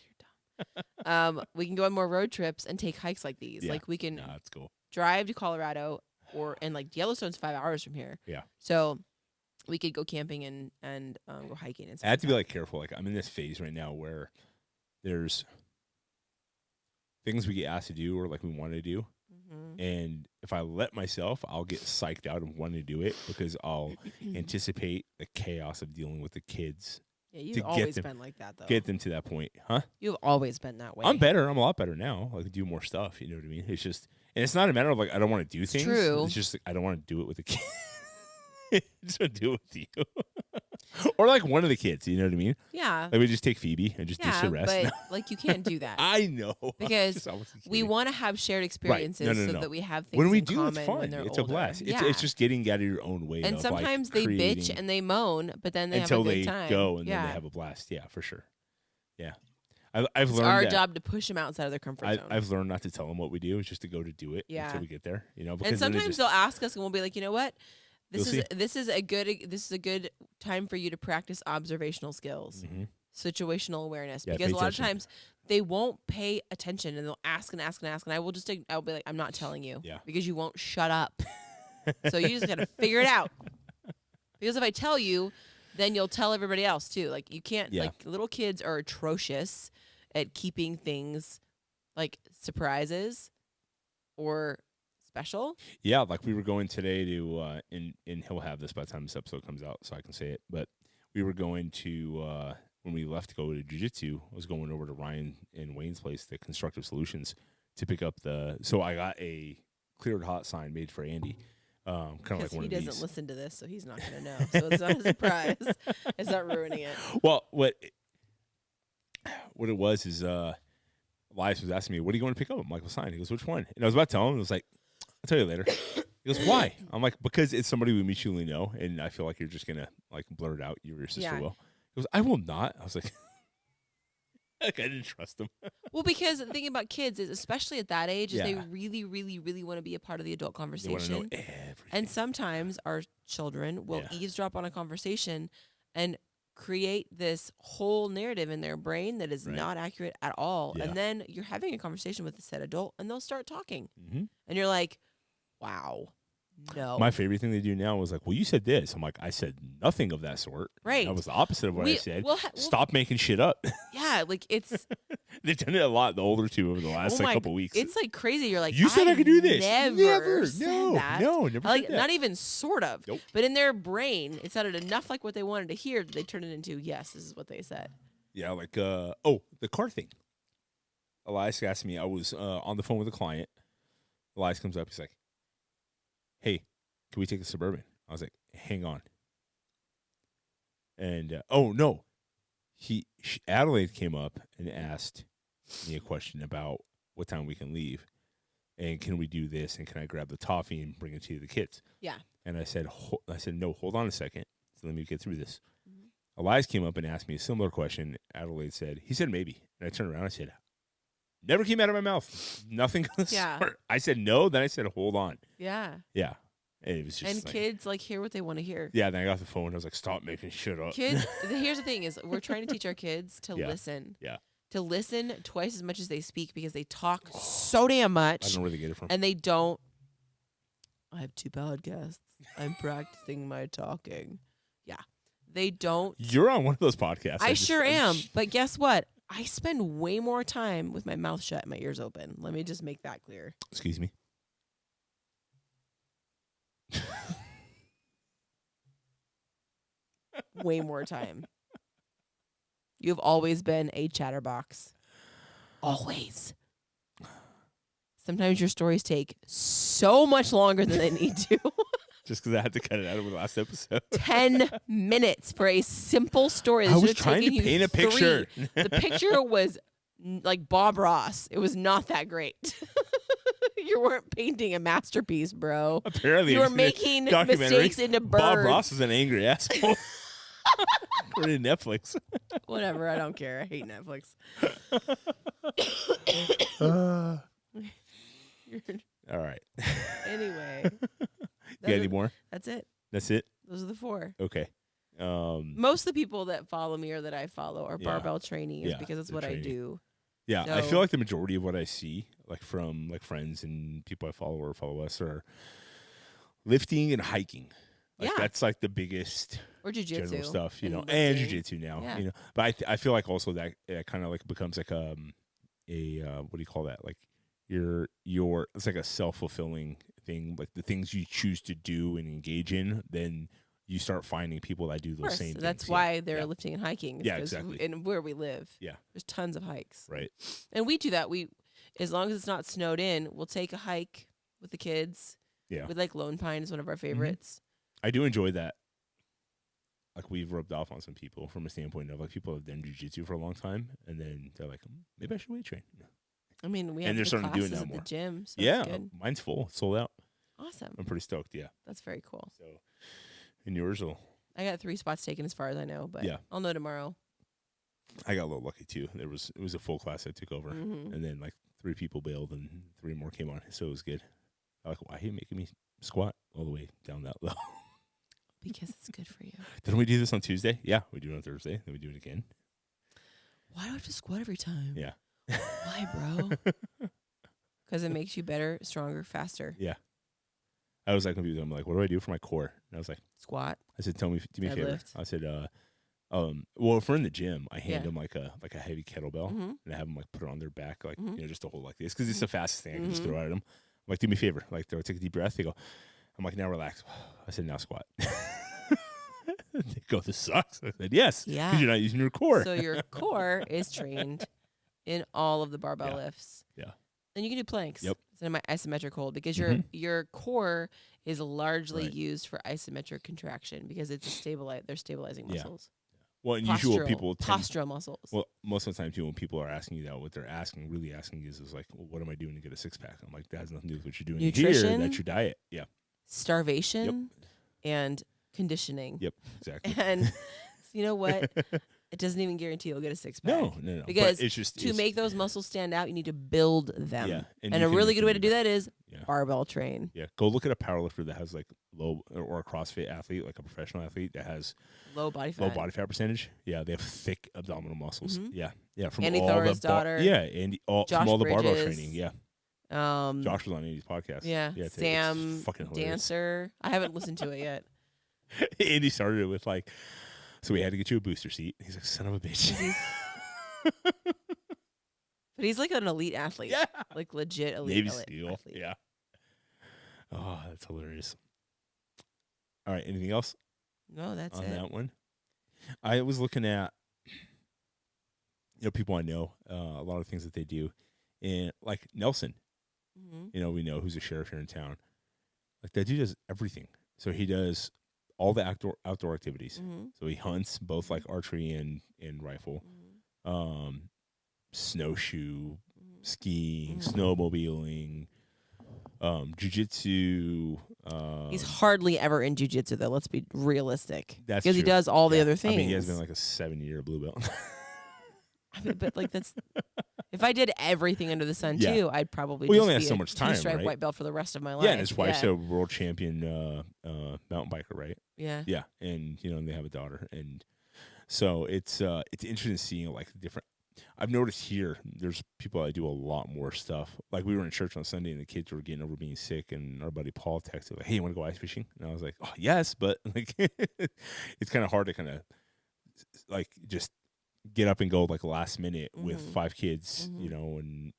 you're dumb. We can go on more road trips and take hikes like these. Yeah. Like we can that's cool. drive to Colorado and like Yellowstone's 5 hours from here. Yeah. So we could go camping and go hiking and stuff. I have to be like careful. Like I'm in this phase right now where there's things we get asked to do or like we want to do. And if I let myself, I'll get psyched out and want to do it because I'll anticipate the chaos of dealing with the kids. Yeah, you've always been like that, though. Get them to that point, huh? You've always been that way. I'm better. I'm a lot better now. Like do more stuff. You know what I mean? It's just, and it's not a matter of like I don't want to do things. True. It's just like, I don't want to do it with the kids. I just want to do it with you. Or like one of the kids, you know what I mean? Yeah. Like we just take Phoebe and just do the rest. But like you can't do that. I know. Because we want to have shared experiences No. so that we have things when we in do, common it's fun. when they're It's older. a blast. Yeah. It's just getting out of your own way. And of, sometimes like, they bitch creating and they moan, but then they until have a they good time. go and then Yeah. they have a blast. Yeah, for sure. Yeah, I've It's learned our that. job to push them outside of their comfort zone. I've learned not to tell them what we do. It's just to go to do it Yeah. until we get there. You know, And because then sometimes they'll ask us, and we'll be like, you know what? You'll This is a good time for you to practice observational skills, situational awareness. Yeah, Because pay a lot of attention. times they won't pay attention, and they'll ask and ask and ask, and I'll be like, I'm not telling you, Yeah. because you won't shut up. So you just gotta figure it out. Because if I tell you, then you'll tell everybody else too. Like you can't. Yeah. Like little kids are atrocious at keeping things like surprises or special. Yeah, like we were going today to, and he'll have this by the time this episode comes out, so I can say it. But we were going to, when we left to go to jiu-jitsu, I was going over to Ryan and Wayne's place, the Constructive Solutions, to pick up so I got a cleared hot sign made for Andy. Kind of like one He of doesn't these. listen to this, so he's not going to know. So it's not a surprise. It's not ruining it. Well, what it was is Elias was asking me, "What are you going to pick up?" I'm like, "Well, sign." He goes, "Which one?" And I was about to tell him. I was like, "I'll tell you later." He goes, "Why?" I'm like, "Because it's somebody we mutually know, and I feel like you're just gonna like blurt it out. You or your sister Yeah. will." He goes, "I will not." I was like, like I didn't trust him. Well, because the thing about kids is, especially at that age, is they Yeah. really, really, really want to be a part of the adult They want to conversation. know everything. And sometimes our children will Yeah. eavesdrop on a conversation and create this whole narrative in their brain that is Right. not accurate at all. Yeah. And then you're having a conversation with a said adult, and they'll start talking. Mhm. And you're like, wow, no. My favorite thing they do now is like, "Well, you said this." I'm like, "I said nothing of that sort. Right. That was the opposite of what I said. we'll Stop making shit up." yeah, like it's They've done it a lot. The older two over the last oh like, my- couple weeks. It's like crazy. You're like, You said I could do this. Never said No, that. no, never Like said that. not even sort of. Nope. But in their brain, it sounded enough like what they wanted to hear that they turned it into yes, this is what they said. Yeah, like the car thing. Elias asked me. I was on the phone with a client. Elias comes up. He's like, "Hey, can we take a Suburban?" I was like, "Hang on." And oh no, Adelaide came up and asked me a question about what time we can leave, And can we do this? And can I grab the toffee and bring it to the kids? Yeah. And I said, no, hold on a second. So let me get through this. Mhm. Elias came up and asked me a similar question. Adelaide said, he said, maybe. And I turned around and I said, never came out of my mouth. Nothing. Yeah. I said, no. Then I said, hold on. Yeah. Yeah. And it was just And like, kids like hear what they want to hear. yeah. Then I got the phone. I was like, stop making shit up. Kids, here's the thing is we're trying to teach our kids to Yeah. listen. Yeah. To listen twice as much as they speak because they talk so damn I much. don't know where they get it from. And they don't. I have 2 podcasts. I'm practicing my talking. Yeah. They don't. You're on one of those podcasts. I sure am. But guess what? I spend way more time with my mouth shut and my ears open. Let me just make that clear. Excuse me. Way more time. You've always been a chatterbox. Always. Sometimes your stories take so much longer than they need to. Just because I had to cut it out of the last episode. 10 minutes for a simple story. That I was should've trying to taken you paint a 3. picture. The picture was like Bob Ross. It was not that great. You weren't painting a masterpiece, bro. Apparently, You were it's a making documentary. mistakes into birds. Bob Ross is an angry asshole. According to Netflix. Whatever. I don't care. I hate Netflix. All right. Anyway. You got any more? That's it. That's it? Those are the 4. Okay. Most of the people that follow me or that I follow are Yeah. barbell trainees Yeah, because that's they're what I training. do. Yeah, I So- feel like the majority of what I see, like from like friends and people I follow or follow us, are lifting and hiking. Like Yeah. that's like the biggest Or jujitsu. general stuff, you know, and and lifting. jujitsu now, Yeah. you know. But I feel like also that it kind of like becomes like a what do you call that? Like your it's like a self-fulfilling thing. Like the things you choose to do and engage in, then you start finding people that do Of those course, same that's things. why they're yeah. lifting and hiking. is Yeah, 'cause exactly. And where we live, Yeah. there's tons of hikes, Right. and we do that. We, as long as it's not snowed in, we'll take a hike with the kids. Yeah. We like Lone Pine is one of our favorites. I do enjoy that. Like we've rubbed off on some people from a standpoint of like people have done jujitsu for a long time, and then they're like, maybe I should weight train. I mean, we And have they're the starting to do it classes now at more. the gym. So Yeah, it's good. mine's full, it's sold out. Awesome. I'm pretty stoked. Yeah. That's very cool. So, and yours will. I got 3 spots taken as far as I know, but Yeah. I'll know tomorrow. I got a little lucky too. It was a full class I took over, Mhm. and then like 3 people bailed, and 3 more came on, so it was good. I'm like, why are you making me squat all the way down that low? Because it's good for you. Didn't we do this on Tuesday? Yeah, we do it on Thursday. Then we do it again. Why do I have to squat every time? Yeah. Why, bro? Because it makes you better, stronger, faster. I was like, confused. I'm like, what do I do for my core? And I was like, Squat. I said, do me a favor. Deadlift. I said, well, if we're in the gym, I hand Yeah. them like a heavy kettlebell, Mhm. and I have them like put it on their back, like Mhm. just to hold like this, because it's the fastest thing I can just Mhm. throw at them. I'm like, do me a favor, like they'll take a deep breath. They go, I'm like, now relax. I said, now squat. They go, this sucks. I said, yes, Yeah. because you're not using your core. So your core is trained in all of the barbell Yeah. lifts. Yeah. And you can do planks. Yep. It's in my isometric hold because Mhm. your core is largely Right. used for isometric contraction because it's they're stabilizing Yeah. muscles. Well, and usually Postural, people tend, postural muscles. well, most of the time too, when people are asking you that, what they're really asking is like, well, what am I doing to get a 6-pack? I'm like, that has nothing to do with what you're doing here. Nutrition. That's your diet. Yeah. Starvation and conditioning. Yep. Exactly. And you know what? It doesn't even guarantee you'll get a 6-pack. No. But Because it's just To make those muscles stand out, you need to build them. Yeah, And you a can really make good them way to do that is Yeah. barbell train. Yeah, go look at a powerlifter that has like low, or a CrossFit athlete, like a professional athlete that has Low body fat. low body fat percentage. Yeah, they have thick abdominal muscles. Mhm. Yeah. From Andy all Thor's the daughter. Yeah, and Josh from all the barbell Bridges. training. Yeah, Um, Josh was on Andy's podcast. yeah. it's Sam fucking hilarious. Dancer. I haven't listened to it yet. Andy started it with like, so we had to get you a booster seat. He's like, son of a bitch. But he's like an elite athlete. Yeah. Like legit elite, Navy elite SEAL. athlete. Yeah. Oh, that's hilarious. All right, anything else No, that's on it. that one? I was looking at, people I know, a lot of things that they do, and like Nelson, Mhm. we know who's a sheriff here in town. Like that dude does everything. So he does all the outdoor activities. Mhm. So he hunts both like archery and rifle, Mhm. snowshoe, Mhm. skiing, Mhm. snowmobiling, Jiu-jitsu. He's hardly ever in jiu-jitsu, though. Let's be realistic. That's because he true. does all the Yeah. other things. I mean, he has been like a 7-year blue belt. But like that's if I did everything under the sun Yeah. too, I'd probably Well, he just only be has so a much time, two-stripe right? white belt for the rest of my life. Yeah, and his wife's a world champion mountain biker, right? Yeah. Yeah, and and they have a daughter, and so it's interesting seeing like different. I've noticed here there's people that do a lot more stuff. Like we were in church on Sunday, and the kids were getting over being sick, and our buddy Paul texted like, "Hey, you want to go ice fishing?" And I was like, "Oh yes," but like it's kind of hard to kind of like just get up and go like last minute with 5 kids, and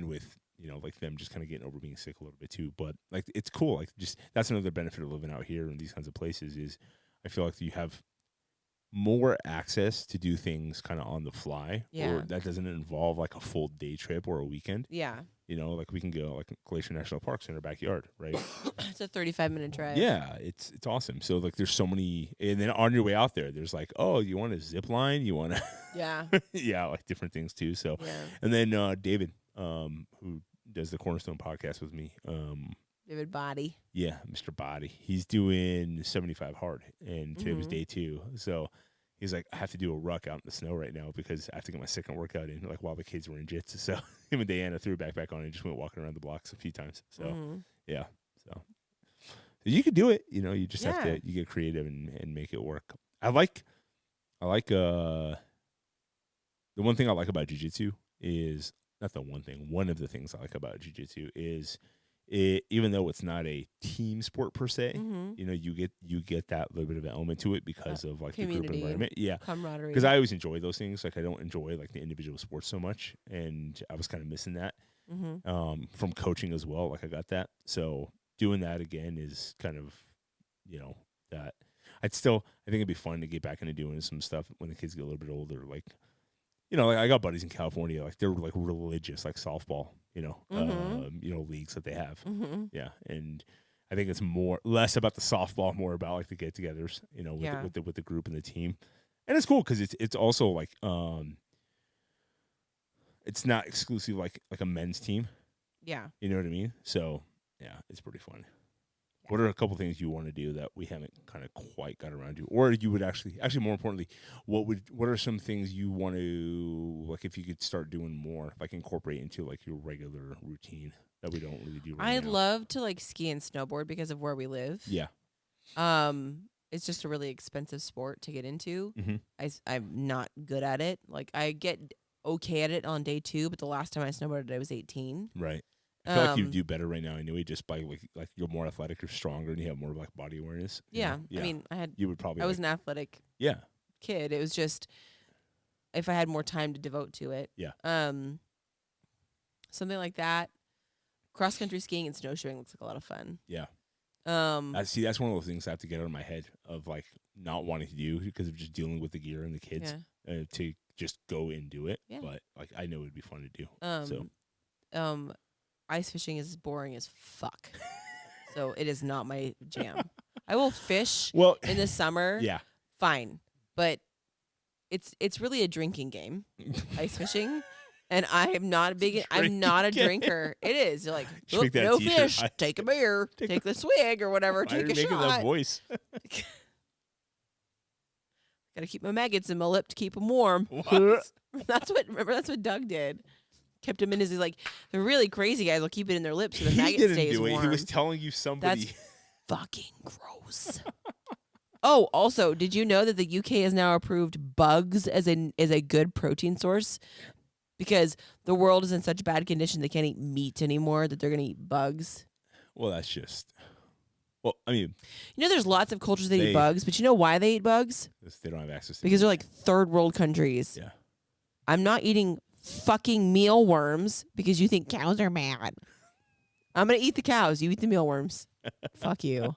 with like them just kind of getting over being sick a little bit too. But like it's cool. Like just that's another benefit of living out here in these kinds of places is I feel like you have more access to do things kind of on the fly. Yeah. Or that doesn't involve like a full day trip or a weekend. Yeah. Like we can go like Glacier National Park's in our backyard, right? It's a 35-minute drive. Yeah, it's awesome. So like there's so many, and then on your way out there, there's like, oh, you want a zip line? You want to, Yeah. like different things too. So, Yeah. and then David, who does the Cornerstone podcast with me, David Body. yeah, Mr. Body, he's doing 75 hard, and today was day 2. So he's like, I have to do a ruck out in the snow right now because I have to get my second workout in, like while the kids were in jits. So him and Diana threw a backpack on and just went walking around the blocks a few times. So yeah, so you could do it. You just have to get creative and make it work. I like the one thing I like about jiu-jitsu is not the one thing. One of the things I like about jiu-jitsu is even though it's not a team sport per se, you get that little bit of an element to it because of like the group Community, environment. Yeah. camaraderie. Because I always enjoy those things. Like I don't enjoy like the individual sports so much. And I was kind of missing that from coaching as well. Like I got that. So doing that again is kind of, that I think it'd be fun to get back into doing some stuff when the kids get a little bit older. Like, like I got buddies in California, like they're like religious, like softball, leagues that they have. Yeah. And I think it's less about the softball, more about like the get-togethers, with the group and the team. And it's cool because it's also like it's not exclusive like a men's team. Yeah. You know what I mean? So yeah, it's pretty fun. Yeah. What are a couple things you want to do that we haven't kind of quite got around to, or you would actually more importantly, what are some things you want to like if you could start doing more, like incorporate into like your regular routine that we don't really do right I'd now? love to like ski and snowboard because of where we live. Yeah. It's just a really expensive sport to get into. I'm not good at it. Like I get okay at it on day 2, but the last time I snowboarded, I was 18. Right. I feel like you do better right now anyway, just by like you're more athletic, you're stronger, and you have more like body awareness. Yeah. I mean, you would probably. I was an athletic. Kid. It was just if I had more time to devote to it. Yeah. Something like that. Cross country skiing and snowshoeing looks like a lot of fun. Yeah. That's one of those things I have to get out of my head of like not wanting to do because of just dealing with the gear and the kids to just go and do it. Yeah. But like I know it'd be fun to do. Ice fishing is boring as fuck. So it is not my jam. I will fish in the summer. Yeah. Fine. But it's really a drinking game. Ice fishing. And I am not a big. I'm not a drinker. It is. You're like, no fish. Take a beer. Take the swig or whatever. Take a shot. Making that voice. Got to keep my maggots in my lip to keep them warm. What? That's what Doug did. Kept him in his. He's like, the really crazy guys will keep it in their lips so the maggot stays warm. He was telling you somebody. That's fucking gross. Oh, also, did you know that the UK has now approved bugs as a good protein source? Because the world is in such bad condition they can't eat meat anymore, that they're going to eat bugs. Well, that's just... Well, I mean... there's lots of cultures that eat bugs, but you know why they eat bugs? They don't have access to because they're like third world countries. Yeah. I'm not eating fucking mealworms because you think cows are bad. I'm going to eat the cows. You eat the mealworms. Fuck you.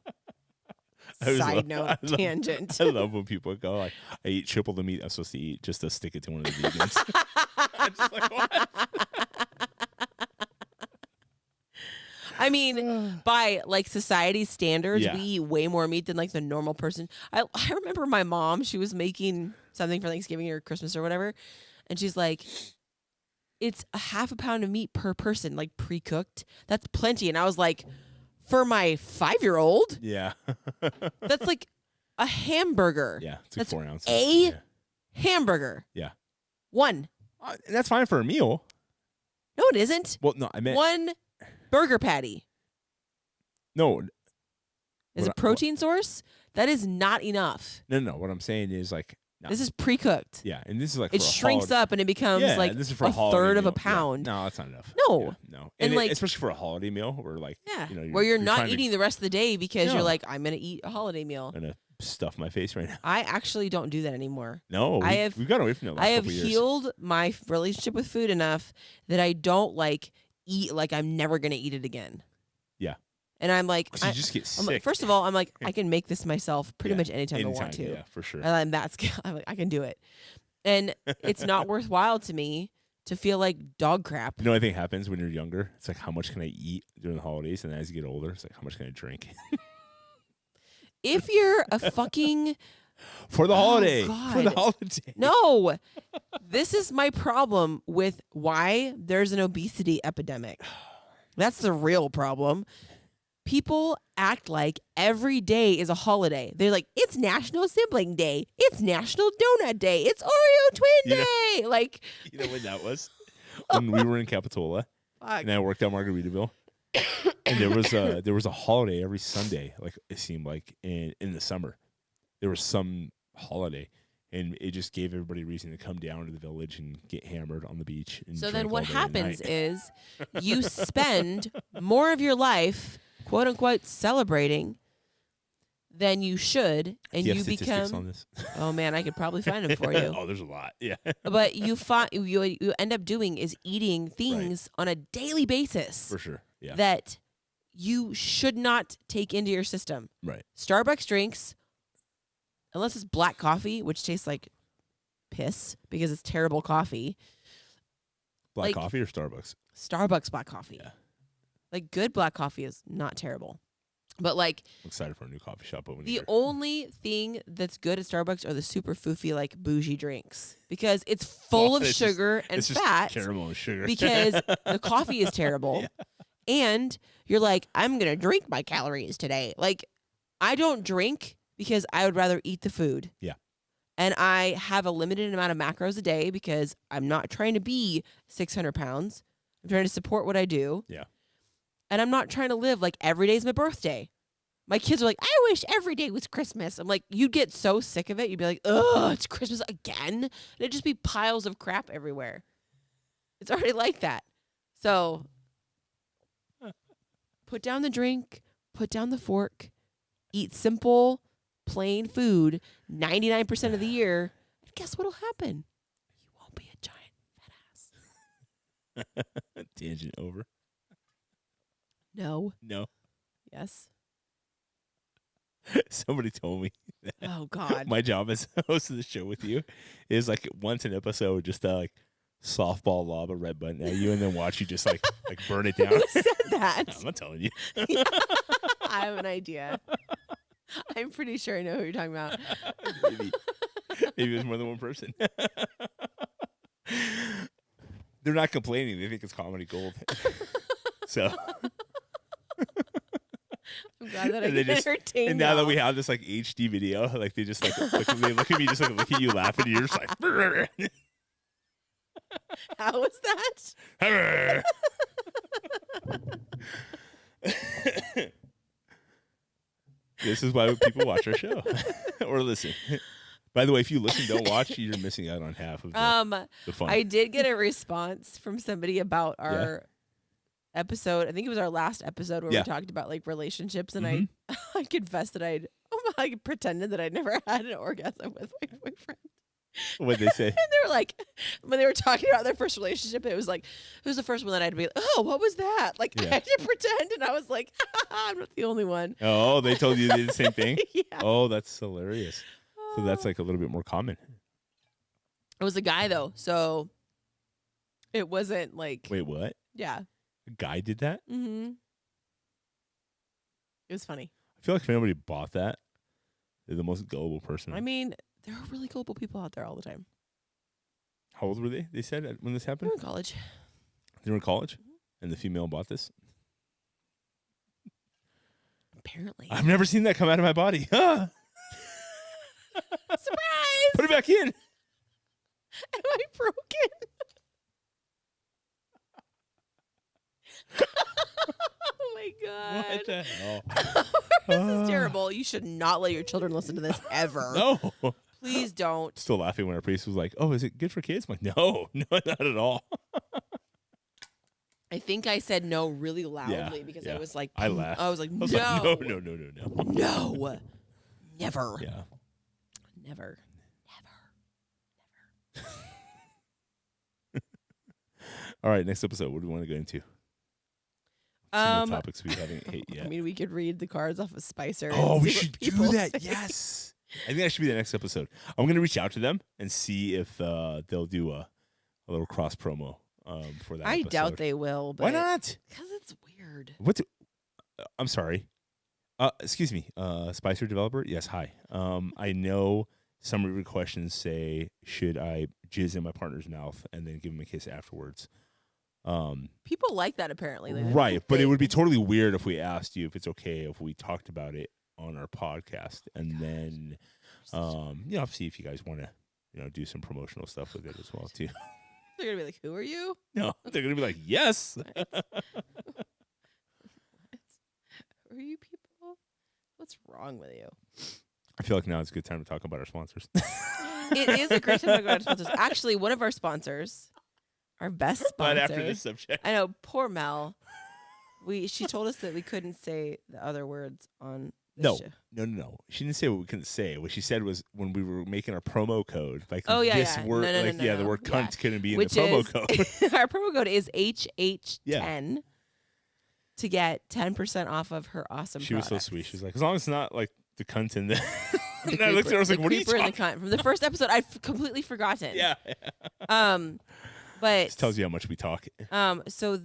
Side note, tangent. I love when people go like, I eat triple the meat I'm supposed to eat just to stick it to one of the vegans. I'm just like, what? I mean, by like society's standards, Yeah. we eat way more meat than like the normal person. I remember my mom, she was making something for Thanksgiving or Christmas or whatever, and she's like, it's a half a pound of meat per person, like pre-cooked. That's plenty. And I was like, for my 5-year-old, Yeah. that's like a hamburger. Yeah. It's like That's 4 ounces. a hamburger. Yeah. One. And that's fine for a meal. No, it isn't. Well, no, I meant One burger patty no. is a protein source. That is not enough. No. What I'm saying is like no. This is pre-cooked. Yeah, and this is like It for a shrinks up and it becomes like this is for a holiday third of a meal. Yeah. pound. No, that's not enough. No. Yeah, no, And and like- especially for a holiday meal, where like Yeah, you know, where you're you're not trying to- eating the rest of the day because No. you're like, I'm going to eat a holiday meal. I'm gonna stuff my face right now. I actually don't do that anymore. No, we've got away from it. I have healed my relationship with food enough that I don't like eat like I'm never going to eat it again. Yeah. And I'm like, You just get I'm sick. like, first of all, I'm like, I can make this myself pretty much anytime I want to. Yeah, for sure. And I'm like, I can do it. And it's not worthwhile to me to feel like dog crap. You know what I think happens when you're younger? It's like, how much can I eat during the holidays? And then as you get older, it's like, how much can I drink? If you're a fucking For the holiday. God. For the holiday. no, this is my problem with why there's an obesity epidemic. That's the real problem. People act like every day is a holiday. They're like, it's National Sibling Day. It's National Donut Day. It's Oreo Twin Day. Like, You know when that was? When we were in Capitola, fuck. and I worked at Margaritaville. And there was a holiday every Sunday, like it seemed like in the summer. There was some holiday, and it just gave everybody a reason to come down to the village and get hammered on the beach. And So then drink what all day and happens night. is you spend more of your life, quote unquote, celebrating than you should, and Do you you have statistics on become. this? Oh man, I could probably find them for you. Oh, there's a lot. Yeah. But you end up doing is eating things on a daily basis For sure. Yeah. that you should not take into your system. Right. Starbucks drinks, unless it's black coffee, which tastes like piss because it's terrible coffee. Black Like- coffee or Starbucks? Starbucks black coffee. Yeah. Like good black coffee is not terrible. But like I'm excited for a new coffee shop opening. the here. only thing that's good at Starbucks are the super foofy like bougie drinks because it's full of it's just- sugar and it's just fat caramel and sugar. because the coffee is terrible. Yeah. And you're like, I'm going to drink my calories today. Like I don't drink because I would rather eat the food. Yeah. And I have a limited amount of macros a day because I'm not trying to be 600 pounds. I'm trying to support what I do. Yeah. And I'm not trying to live like every day's my birthday. My kids are like, I wish every day was Christmas. I'm like, you'd get so sick of it. You'd be like, ugh, it's Christmas again. And it'd just be piles of crap everywhere. It's already like that. So put down the drink, put down the fork, eat simple, plain food 99% of the year. And guess what'll happen? You won't be a giant fat ass. Tangent over. No. No. Yes. Somebody told me Oh, God. my job as host of the show with you is like once an episode just like softball lob a red button at you and then watch you just like burn it down. Who said that? I'm not telling you. I have an idea. I'm pretty sure I know who you're talking about. Maybe there's more than one person. They're not complaining. They think it's comedy gold. So I'm glad that I And they can just- entertain and now that y'all. we have this like HD video, like they just like they look at me just like look at you laughing and you're just like How was that? This is why people watch our show or listen. By the way, if you listen, don't watch, you're missing out on half of the fun. I did get a response from somebody about our episode. I think it was our last episode where Yeah. we talked about like relationships, and Mhm. I confessed that I pretended that I'd never had an orgasm with my boyfriend. What'd they say? And they were like, when they were talking about their first relationship, it was the first one that I had to be like, oh, what was that? Like, I Yeah. had to pretend, and I was like, I'm not the only one. Oh, they told you they did the same thing? Yeah. Oh, that's hilarious. So that's like a little bit more common. It was a guy, though, so it wasn't like, Wait, what? yeah. A guy did that? Mm-hmm. It was funny. I feel like if anybody bought that, they're the most gullible person. I mean, there are really gullible people out there all the time. How old were they? They said when this They happened. were in college. They were in college, and the female bought this. Apparently. I've never seen that come out of my body. Surprise! Put it back in. Am I broken? Oh my god. What the hell? This is terrible. You should not let your children listen to this ever. No. Please don't. Still laughing when our priest was like, "Oh, is it good for kids?" I'm like, "No, not at all." I think I said no really loudly because I was like, I laughed. I was like, no. No. No. Never. Yeah. Never. All right, next episode. What do we want to go into? Some of the topics we haven't hit yet. I mean, we could read the cards off of Spicer. Oh, and we see what should do people that. say. Yes. I think that should be the next episode. I'm going to reach out to them and see if they'll do a little cross promo for that I episode. doubt they will. But Why not? Because it's weird. I'm sorry. Excuse me. Spicer developer? Yes, hi. I know some of your questions say, should I jizz in my partner's mouth and then give him a kiss afterwards? People like that, apparently. Right, but it would be totally weird if we asked you if it's okay if we talked about it on our podcast, and then, see if you guys want to, do some promotional stuff with it as well too. They're gonna be like, "Who are you?" No, they're gonna be like, "Yes." What? Who are you people? What's wrong with you? I feel like now it's a good time to talk about our sponsors. It is a great time to talk about our sponsors. Actually, one of our sponsors, our best sponsor. Not after this subject. I know, poor Mel. She told us that we couldn't say the other words on this show. No. She didn't say what we couldn't say. What she said was when we were making our promo code, like word, the word cunt couldn't be in the promo code. Our promo code is HH10 to get 10% off of her awesome She was products. so sweet. She was like, as long as it's not like the cunt in the... The and I looked at her, I was like, what are you talking about? The cunt. From the first episode, I've completely forgotten. Yeah. But this tells you how much we talk. So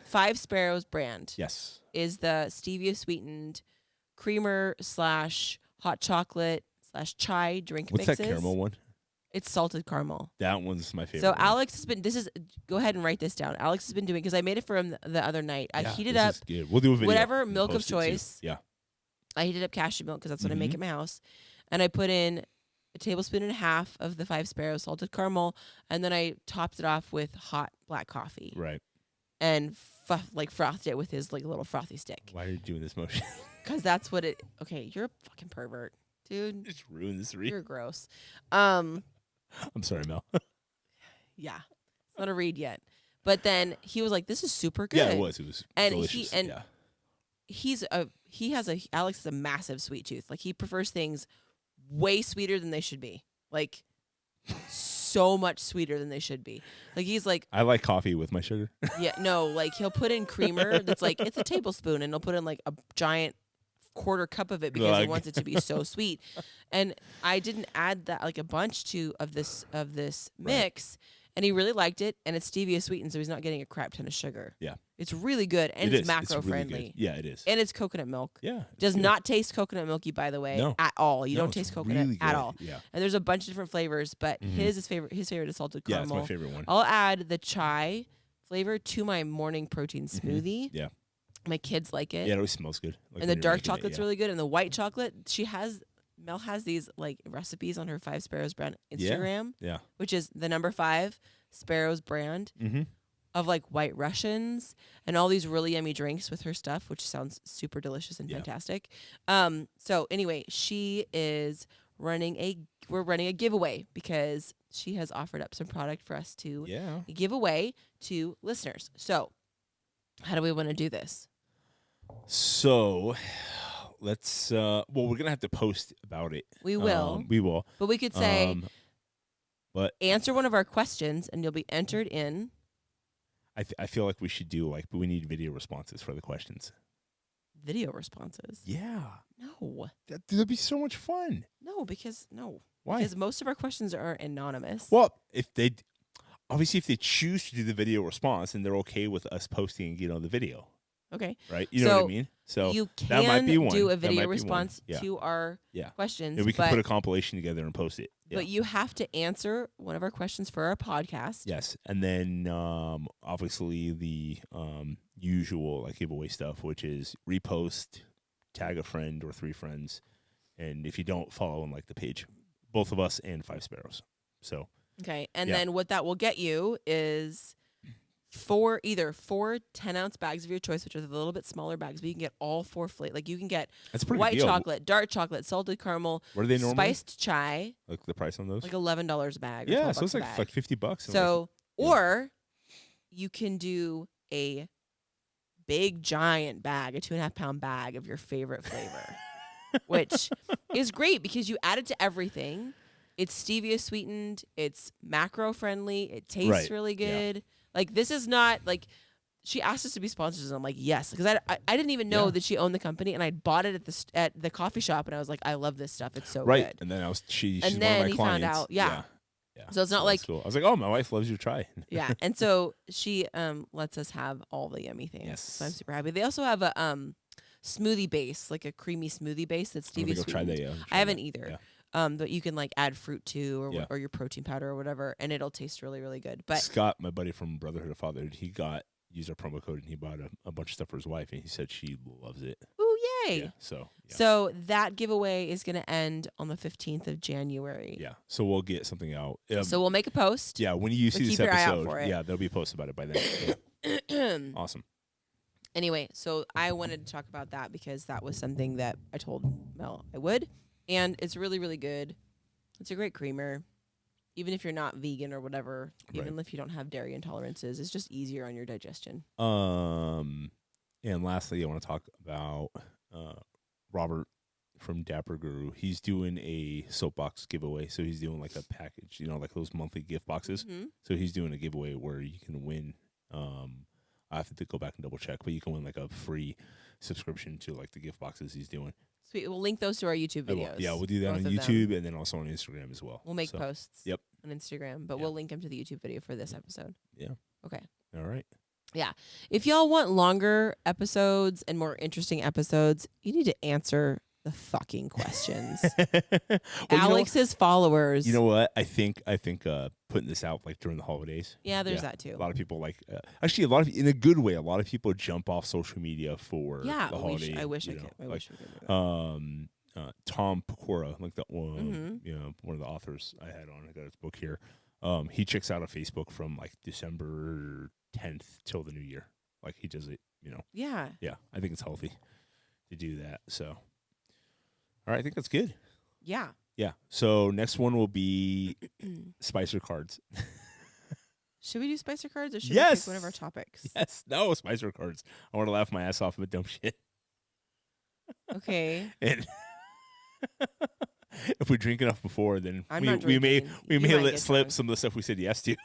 Five Sparrows brand Yes. is the stevia sweetened creamer / hot chocolate / chai drink What's mixes. that caramel one? It's salted caramel. That one's my favorite. So one. Alex has been. Go ahead and write this down. Alex has been doing because I made it for him the other night. I heated up. Good. We'll do a video. Whatever and milk of post it too. choice. Yeah. I heated up cashew milk because that's what I make at my house, and I put in a tablespoon and a half of the Five Sparrows salted caramel, and then I topped it off with hot black coffee. Right. And frothed it with his little frothy stick. Why are you doing this motion? Because that's what it. Okay, you're a fucking pervert, dude. Just ruin this read. You're gross. I'm sorry, Mel. Yeah, it's not a read yet. But then he was like, "This is super good." Yeah, it was. It was And delicious. Alex has a massive sweet tooth. Like he prefers things way sweeter than they should be. Like so much sweeter than they should be. Like he's like, I like coffee with my sugar. yeah, no, like he'll put in creamer that's like it's a tablespoon, and he'll put in like a giant quarter cup of it because he wants it to be so sweet. And I didn't add that like a bunch of this mix, and he really liked it. And it's stevia sweetened, so he's not getting a crap ton of sugar. Yeah, it's really good, and it's macro really friendly. good. Yeah, it is. And it's coconut milk. Yeah, Does not taste coconut milky, by the way, at all. You don't taste coconut really at all. Yeah. And there's a bunch of different flavors, but his favorite is salted caramel. Yeah, it's my favorite one. I'll add the chai flavor to my morning protein smoothie. Yeah. My kids like it. Yeah, it always smells good. Like and the dark chocolate's really good. And the white chocolate, Mel has these like recipes on her Five Sparrows brand Instagram. Yeah. Which is the number 5 Sparrows brand of like White Russians and all these really yummy drinks with her stuff, which sounds super delicious and fantastic. So anyway, we're running a giveaway because she has offered up some product for us to give away to listeners. So how do we want to do this? So let's we're gonna have to post about it. We will. But we could say answer one of our questions and you'll be entered in. I feel like we should do we need video responses for the questions. Video responses? Yeah. No. That'd be so much fun. No, because no. Why? Because most of our questions are anonymous. Well, if they choose to do the video response and they're okay with us posting, the video. Okay. right? You know what I So mean? So you that might can be one. do a That might video be one. response Yeah. to our Yeah. questions. Yeah, we can but, put a compilation together and post it. Yeah. but you have to answer one of our questions for our podcast. Yes, and then obviously the usual like giveaway stuff, which is repost, tag a friend or 3 friends, and if you don't, follow and like the page, both of us and 5 Sparrows. So Okay. And Yeah. then what that will get you is either 4 10-ounce bags of your choice, which are the little bit smaller bags, but you can get all 4 flavors. Like you can get that's a pretty white good deal. chocolate, dark chocolate, salted caramel, What are they normally? spiced chai, Like the price on those? like $11 a bag. Or Yeah, $12 so it's a like bag. like $50. So, Yeah. or you can do a big giant bag, a 2.5-pound bag of your favorite flavor, which is great because you add it to everything. It's stevia sweetened. It's macro friendly. It tastes Right, really yeah. good. Like this is not like she asked us to be sponsors, and I'm like yes, because I didn't even know Yeah. that she owned the company, and I bought it at the coffee shop, and I was like I love this stuff. It's so right, good. and then she's And one then of my he clients. found out, yeah. Yeah. So it's not that's like- cool. I was like, oh, my wife loves your chai. Yeah, and so she lets us have all the yummy things. Yes. So I'm super happy. They also have a smoothie base, like a creamy smoothie base that's I don't stevia think I've tried sweetened. that yet. I haven't either. Yeah. That you can like add fruit to, or Yeah. or your protein powder or whatever, and it'll taste really really good. But Scott, my buddy from Brotherhood of Fatherhood, he used our promo code and he bought a bunch of stuff for his wife, and he said she loves it. ooh yay! Yeah. So yeah. So that giveaway is going to end on the 15th of January. Yeah. So we'll get something out. So we'll make a post. Yeah, when you see keep this your eye out episode, for it. yeah, there'll be posts about it by then. Yeah. Awesome. Anyway, so I wanted to talk about that because that was something that I told Mel I would, and it's really really good. It's a great creamer. Even if you're not vegan or whatever, even if you don't have dairy intolerances, it's just easier on your digestion. And lastly, I want to talk about Robert from Dapper Guru. He's doing a soapbox giveaway. So he's doing like a package, like those monthly gift boxes. Mm-hmm. So he's doing a giveaway where you can win. I have to go back and double check, but you can win like a free subscription to like the gift boxes he's doing. Sweet. We'll link those to our YouTube I will. videos. Yeah, we'll do that both on of them. YouTube and then also on Instagram as well. We'll make So, posts Yep. on Instagram, but Yeah. we'll link them to the YouTube video for this episode. Yeah. Okay. All right. If y'all want longer episodes and more interesting episodes, you need to answer the fucking questions. Well, Alex's followers. You know what? I think putting this out like during the holidays. Yeah, there's that too. A lot of people actually a lot of in a good way. A lot of people jump off social media for Yeah, the holiday. I wish I you could. know, I like, wish we could do that. Tom Pecora, like that one, Mhm. one of the authors I had on. I got his book here. He checks out on Facebook from like December 10th till the new year. Like he does it, Yeah. Yeah, I think it's healthy to do that. So, all right, I think that's good. Yeah. Yeah. So next one will be Spicer cards. Should we do Spicer cards or should we Yes. pick one of our topics? Yes. No, Spicer cards. I want to laugh my ass off at dumb shit. Okay. And if we drink enough before, then I'm we, not we may drinking. we You may might let get slip drunk. some of the stuff we said yes to.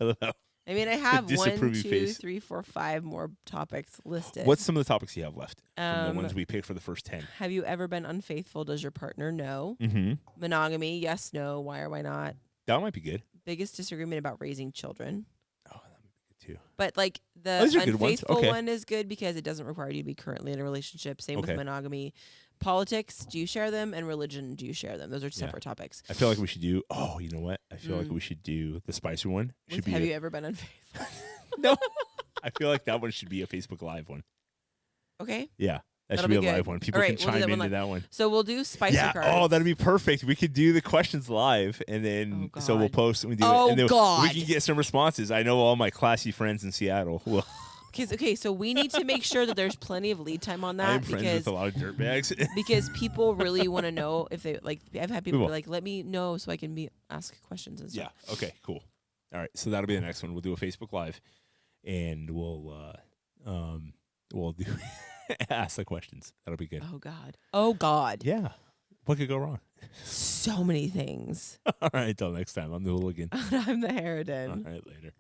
I love how- I mean, I have 1, disapproving 2, face. 3, 4, 5 more topics listed. What's some of the topics you have left from the Um, ones we picked for the first 10? Have you ever been unfaithful? Does your partner know? Mm-hmm. Monogamy? Yes, no. Why or why not? That might be good. Biggest disagreement about raising children. Oh, that might be good too. But like the Those are good ones. unfaithful Okay. one is good because it doesn't require you to be currently in a relationship. Same Okay. with monogamy. Politics, do you share them? And religion, do you share them? Those are Yeah. separate topics. I feel like we should do. Oh, you know what? I feel like we should do the Spicer one. Should be Have you ever been unfaithful? no. I feel like that one should be a Facebook Live one. Okay. Yeah, that That'll should be be a live good. one. People All right, can we'll do chime that one into live. that one. So we'll do Spicer Yeah. cards. Oh, that'd be perfect. We could do the questions live, and then Oh, so we'll God. post and we do Oh, it, and then God. we can get some responses. I know all my classy friends in Seattle. Well, Okay, so we need to make sure that there's plenty of lead time on I am that friends with a lot of dirtbags. because people really want to know if they like. I've had people will. be like, "Let me know so I can ask questions and stuff." Yeah. Okay. Cool. All right. So that'll be the next one. We'll do a Facebook Live, and we'll do ask the questions. That'll be good. Oh God. Oh God. Yeah. What could go wrong? So many things. All right. Until next time. I'm the Hooligan. I'm the Harridan. All right. Later.